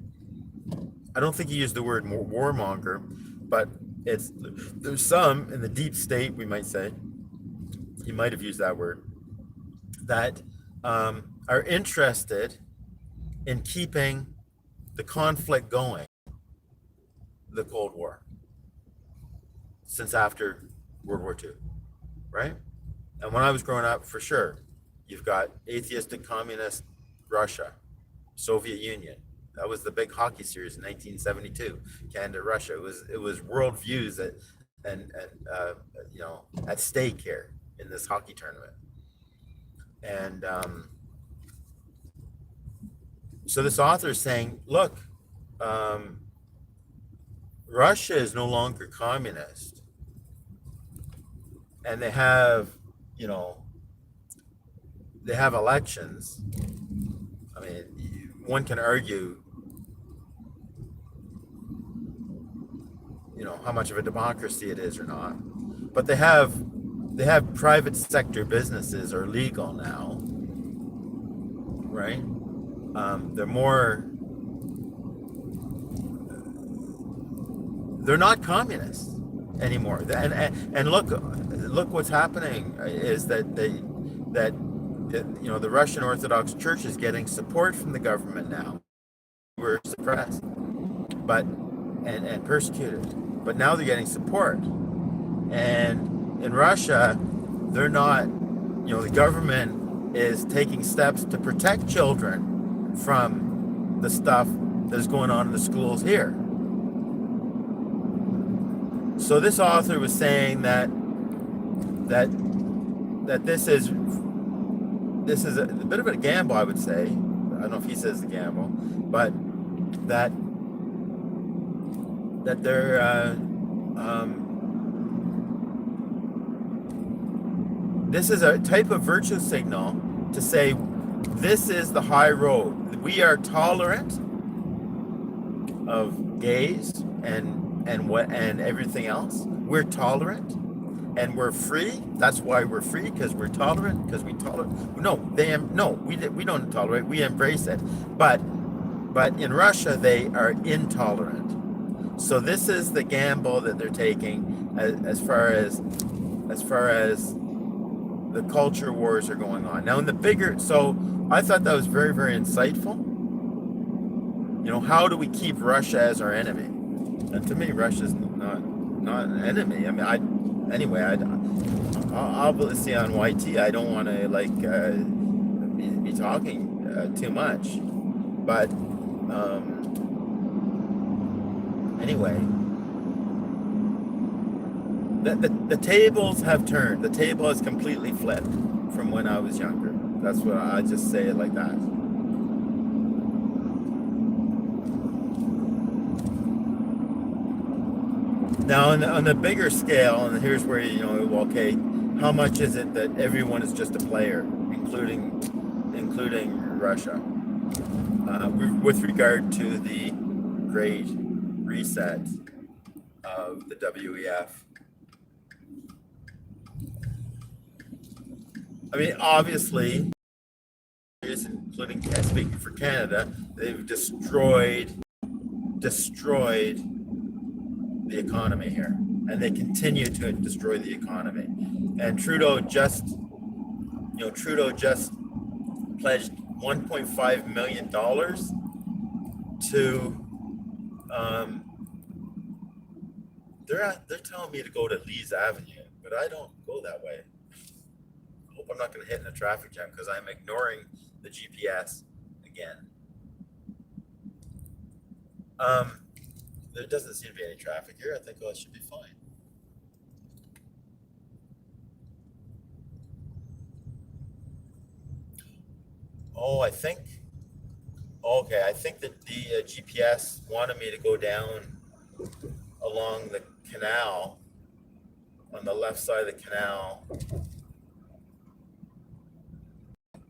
I don't think he used the word warmonger, but there's some in the deep state, we might say. He might have used that word, that are interested in keeping the conflict going, the Cold War, since after World War II, right? And when I was growing up, for sure, you've got atheistic communist Russia, Soviet Union. That was the big hockey series in 1972, Canada, Russia. It was world views and at stake here in this hockey tournament. And so this author is saying, look, Russia is no longer communist, and they have elections. I mean, one can argue, how much of a democracy it is or not, but they have private sector businesses are legal now, right? They're not communists anymore. And look what's happening is that the Russian Orthodox Church is getting support from the government now. We're suppressed, and persecuted, but now they're getting support. And in Russia, they're not. The government is taking steps to protect children from the stuff that's going on in the schools here. So this author was saying that this is a bit of a gamble, I would say. I don't know if he says the gamble, but that they're this is a type of virtue signal to say this is the high road. We are tolerant of gays and everything else. We're tolerant and we're free. That's why we're free, because we're tolerant, because we tolerate. We don't tolerate. We embrace it. But in Russia, they are intolerant. So this is the gamble that they're taking as far as the culture wars are going on. Now so I thought that was very, very insightful. How do we keep Russia as our enemy? And to me, Russia's not an enemy. I mean, obviously on YT, I don't want to be talking too much, but anyway, the tables have turned. The table has completely flipped from when I was younger. That's what I just say it like that. Now, on the bigger scale, and here's where okay, how much is it that everyone is just a player, including Russia, with regard to the Great Reset of the WEF? I mean, obviously, including speaking for Canada, they've destroyed the economy here, and they continue to destroy the economy. And Trudeau just pledged $1.5 million to. They're telling me to go to Lees Avenue, but I don't go that way. I hope I'm not going to hit in a traffic jam because I'm ignoring the GPS again. There doesn't seem to be any traffic here. I think I should be fine. Oh, I think that the GPS wanted me to go down along the canal, on the left side of the canal,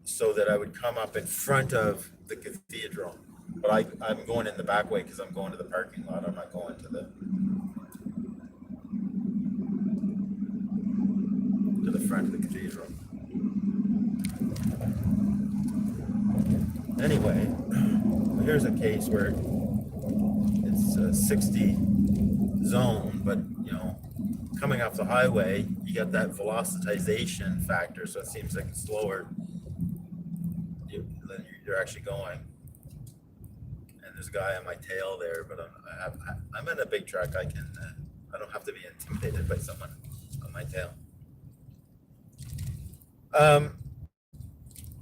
so that I would come up in front of the cathedral. But I'm going in the back way because I'm going to the parking lot. I'm not going to the front of the cathedral. Anyway, here's a case where it's a 60 zone, but coming off the highway, you got that velocitization factor, so it seems like it's slower than you're actually going. And there's a guy on my tail there, but I'm in a big truck. I don't have to be intimidated by someone on my tail.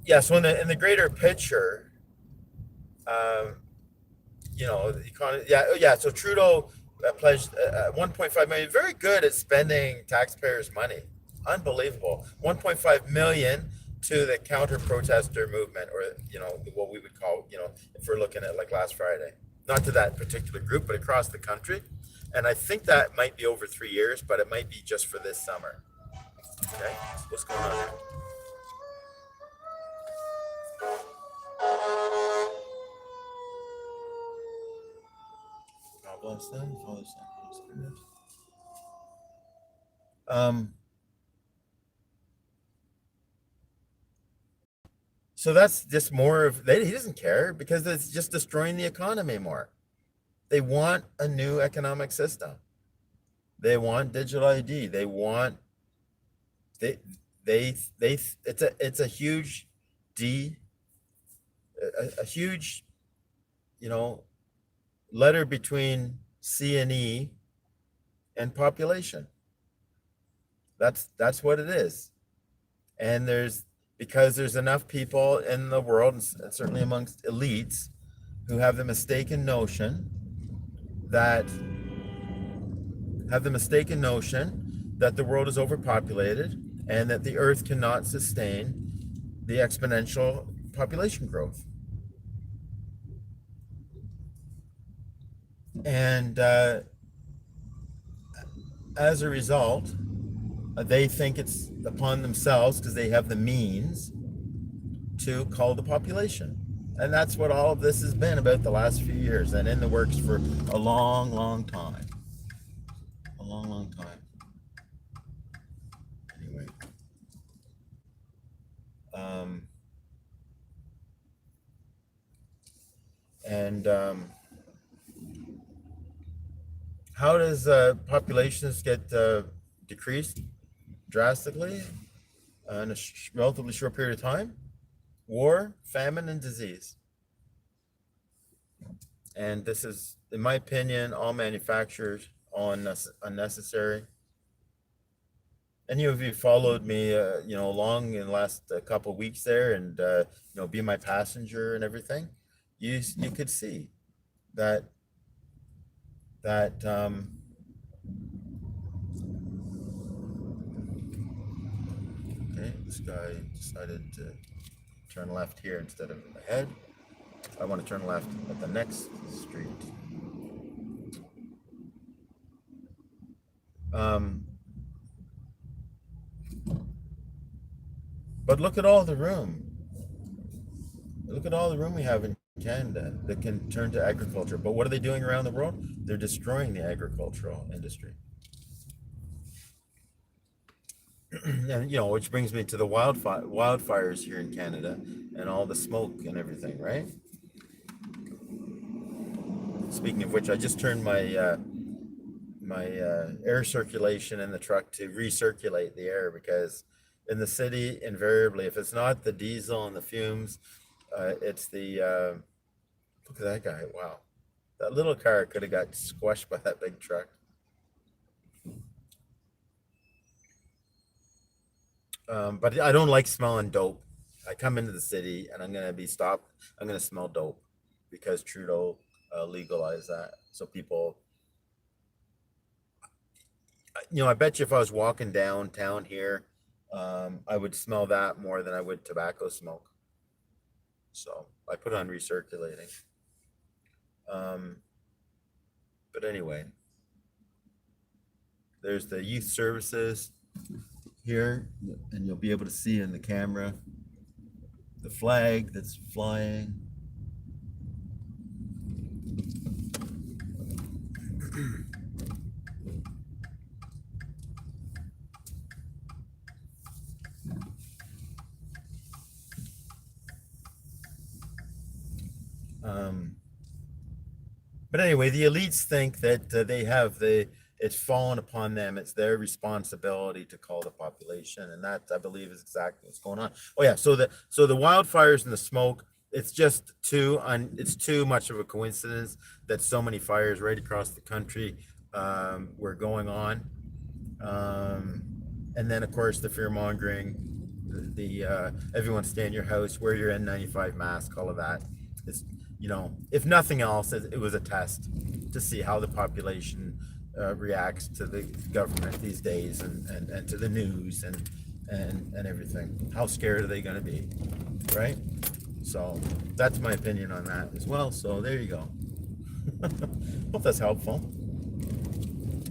Yeah, so in the greater picture, the economy, so Trudeau pledged 1.5 million. Very good at spending taxpayers' money. Unbelievable. 1.5 million to the counter-protester movement, or what we would call, if we're looking at like last Friday, not to that particular group, but across the country. And I think that might be over 3 years, but it might be just for this summer. Okay, what's going on here? God bless them, Father, Son, Holy Spirit. So that's just more of, he doesn't care because it's just destroying the economy more. They want a new economic system. They want digital ID. They want it's a huge a huge letter between C and E and population. That's what it is. And because there's enough people in the world, and certainly amongst elites, who have the mistaken notion that the world is overpopulated and that the earth cannot sustain the exponential population growth. And as a result, they think it's upon themselves, because they have the means, to cull the population. And that's what all of this has been about the last few years, and in the works for a long, long time. A long, long time. Anyway. How does populations get decreased drastically in a relatively short period of time? War, famine, and disease. And this is, in my opinion, all manufactured, all unnecessary. Any of you followed me, along in the last couple of weeks there, and be my passenger and everything, you could see that okay, this guy decided to turn left here instead of ahead. I want to turn left at the next street. But look at all the room. Look at all the room we have in Canada that can turn to agriculture. But what are they doing around the world? They're destroying the agricultural industry. And which brings me to the wildfires here in Canada and all the smoke and everything, right? Speaking of which, I just turned my air circulation in the truck to recirculate the air, because in the city, invariably, if it's not the diesel and the fumes, it's the look at that guy. Wow, that little car could have got squashed by that big truck. But I don't like smelling dope. I come into the city and I'm gonna be stopped. I'm gonna smell dope because Trudeau legalized that. So people, I bet you if I was walking downtown here, I would smell that more than I would tobacco smoke. So I put on recirculating. Um, but anyway, there's the youth services here, and you'll be able to see in the camera the flag that's flying. Um, but anyway, the elites think that it's fallen upon them. It's their responsibility to call the population, and that, I believe, is exactly what's going on. Oh yeah, so the wildfires and the smoke. It's too much of a coincidence that so many fires right across the country were going on, um, and then of course the fear mongering, the everyone stay in your house, wear your N95 mask, all of that. It's if nothing else, it was a test to see how the population reacts to the government these days, and to the news, and everything. How scared are they going to be, right? So that's my opinion on that as well. So there you go. Hope that's helpful.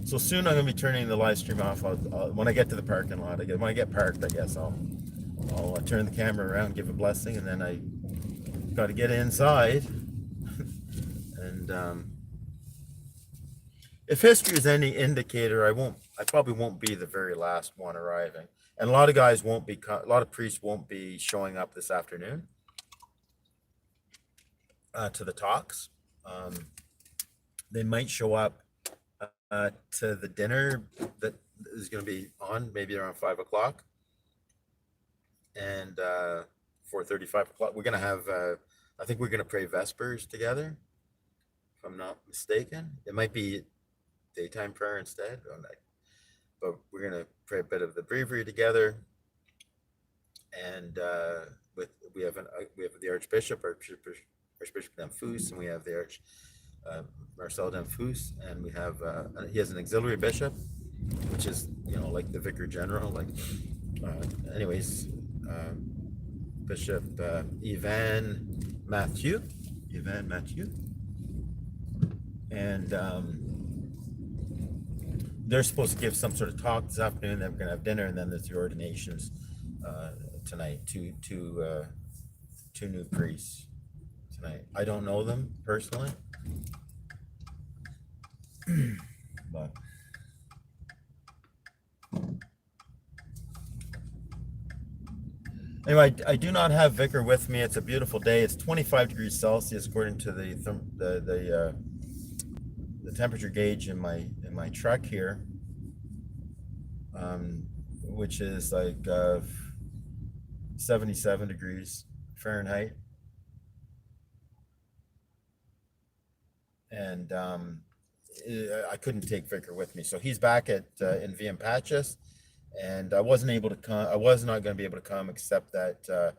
So soon I'm going to be turning the live stream off. When I get to the parking lot, when I get parked, I guess I'll turn the camera around, give a blessing, and then I got to get inside. And if history is any indicator, I probably won't be the very last one arriving, and a lot of guys won't be. A lot of priests won't be showing up this afternoon to the talks. They might show up to the dinner that is going to be on maybe around 5 o'clock, and 4:30, 5 o'clock. We're going to have. I think we're going to pray vespers together, if I'm not mistaken. It might be daytime prayer instead, but we're going to pray a bit of the breviary together, and we have the Archbishop Danfus, and we have the Marcel Danfus, and we have he has an auxiliary bishop, which is like the vicar general, like anyways, Bishop Yvan Mathieu, and they're supposed to give some sort of talk this afternoon. Then we're gonna have dinner, and then there's the ordinations tonight. Two new priests tonight. I don't know them personally, but anyway, I do not have Vicar with me. It's a beautiful day. It's 25 degrees Celsius according to the temperature gauge in my truck here, which is like 77 degrees Fahrenheit, and I couldn't take Vicar with me, so he's back in Viampatches, and I wasn't able to come. I was not going to be able to come, except that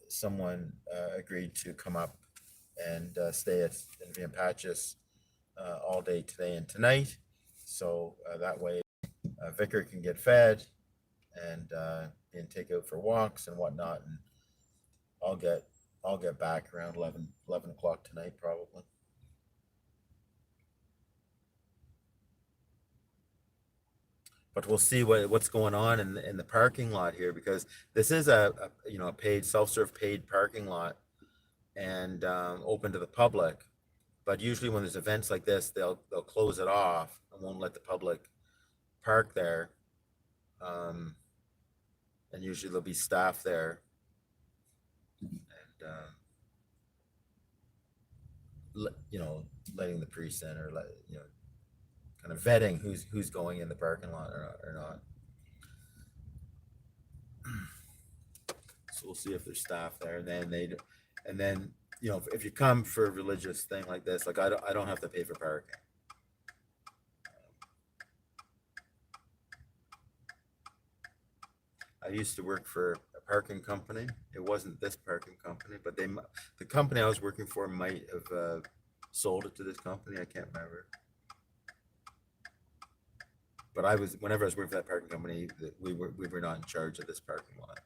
someone agreed to come up and stay in Viampatches all day today and tonight, so that way Vicar can get fed and take out for walks and whatnot, and I'll get back around 11 o'clock tonight probably. But we'll see what's going on in the parking lot here, because this is a paid self-serve paid parking lot, and open to the public. But usually when there's events like this, they'll close it off and won't let the public park there. And usually there'll be staff there, and you know, letting the priests in, or you know, kind of vetting who's going in the parking lot or not. So we'll see if there's staff there, and then you know, if you come for a religious thing like this, like I don't have to pay for parking. I used to work for a parking company. It wasn't this parking company, but the company I was working for might have sold it to this company. I can't remember. But whenever I was working for that parking company, we were not in charge of this parking lot.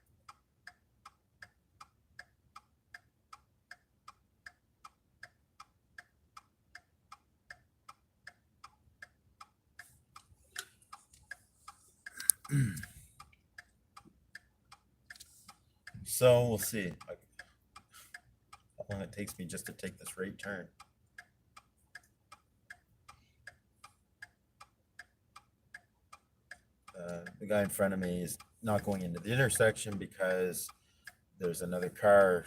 So we'll see how long it takes me just to take this right turn. The guy in front of me is not going into the intersection because there's another car,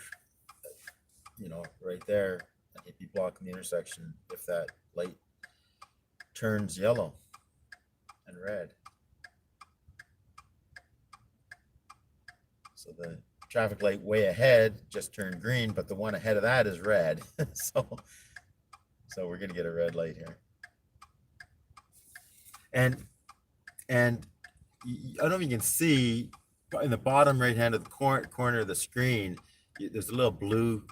you know, right there, and he'd be blocking the intersection if that light turns yellow and red. So the traffic light way ahead just turned green, but the one ahead of that is red. so we're gonna get a red light here. And I don't know if you can see in the bottom right hand of the corner of the screen, there's a little blue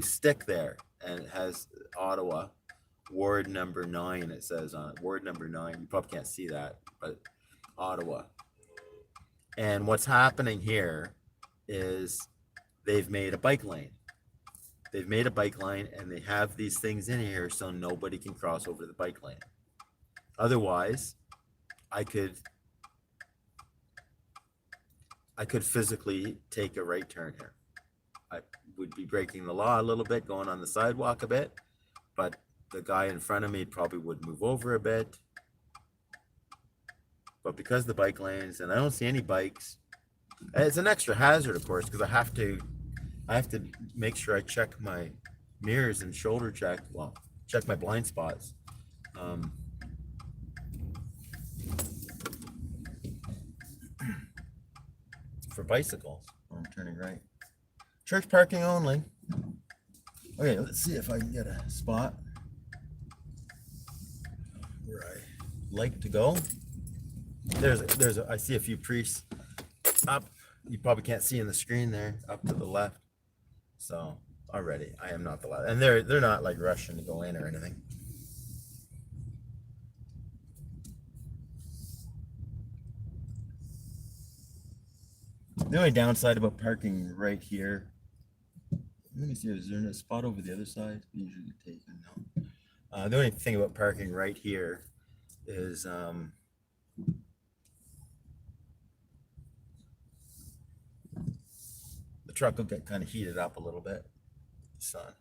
stick there, and it has Ottawa, Ward number 9, it says on it. Ward number 9. You probably can't see that, but Ottawa. And what's happening here is they've made a bike lane. They've made a bike lane, and they have these things in here so nobody can cross over the bike lane. Otherwise, I could physically take a right turn here. I would be breaking the law a little bit, going on the sidewalk a bit, but the guy in front of me probably would move over a bit. But because the bike lanes, and I don't see any bikes, it's an extra hazard, of course, because I have to make sure I check my mirrors and shoulder check my blind spots. For bicycles, I'm turning right. Church parking only. Okay, let's see if I can get a spot where I like to go. I see a few priests up. You probably can't see in the screen there, up to the left. So already, I am not the last, and they're not like rushing to go in or anything. The only downside about parking right here, let me see, is there a spot over the other side? Usually taken. No. The only thing about parking right here is the truck will get kind of heated up a little bit. The sun.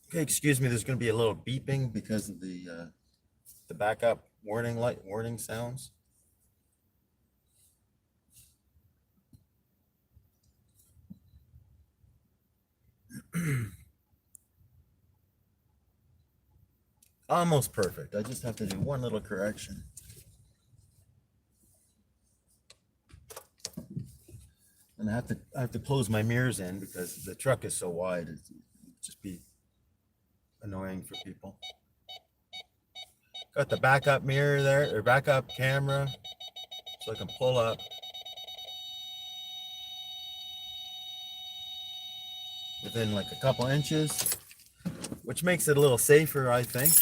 Okay, excuse me. There's going to be a little beeping because of the backup warning sounds. Almost perfect. I just have to do one little correction. And I have to close my mirrors in because the truck is so wide. It'd just be annoying for people. Got the backup mirror there, or backup camera, so I can pull up. Within like a couple inches, which makes it a little safer, I think.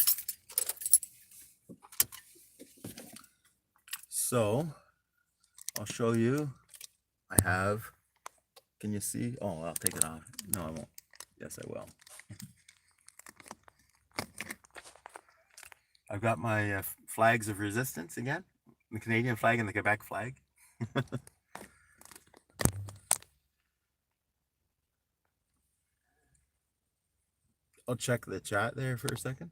So I'll show you. I have, can you see? Oh, I'll take it off. No, I won't. Yes, I will. I've got my flags of resistance again, the Canadian flag and the Quebec flag. I'll check the chat there for a second.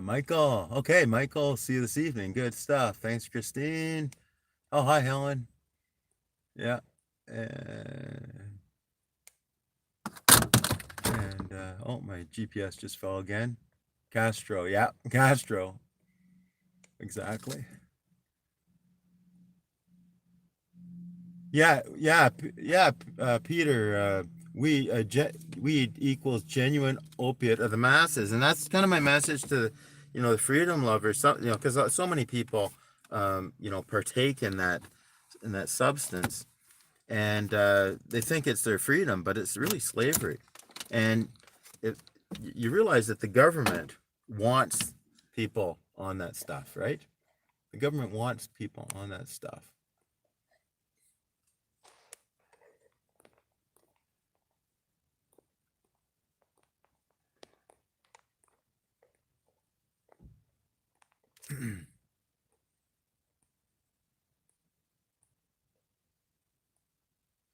Michael. Okay, Michael. See you this evening. Good stuff. Thanks, Christine. Oh, hi, Helen. Yeah. And, oh, my GPS just fell again. Castro. Yeah, Castro. Exactly. Peter. Weed equals genuine opiate of the masses, and that's kind of my message to, the freedom lovers. So, because so many people, partake in that substance, and they think it's their freedom, but it's really slavery. And it, you realize that the government wants people on that stuff, right? The government wants people on that stuff.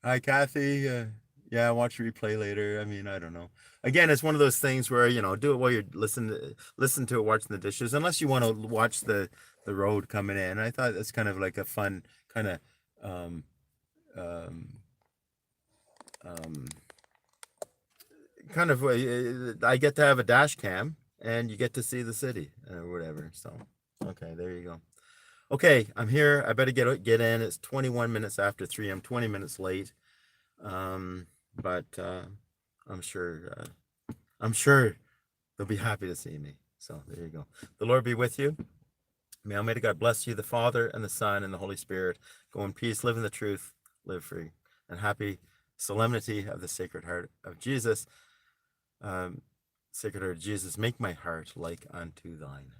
Hi, Kathy. Yeah, watch replay later. I mean, I don't know. Again, it's one of those things where, do it while you're listen to it watching the dishes, unless you want to watch the road coming in. I thought it's kind of like a fun kind of um um um kind of I get to have a dash cam and you get to see the city or whatever. So, okay, there you go. Okay, I'm here. I better get in. It's 21 minutes after 3. I'm 20 minutes late. But I'm sure I'm sure they'll be happy to see me. So there you go. The Lord be with you. May Almighty God bless you, the Father and the Son and the Holy Spirit. Go in peace, live in the truth, live free, and happy solemnity of the Sacred Heart of Jesus. Sacred Heart of Jesus, make my heart like unto thine.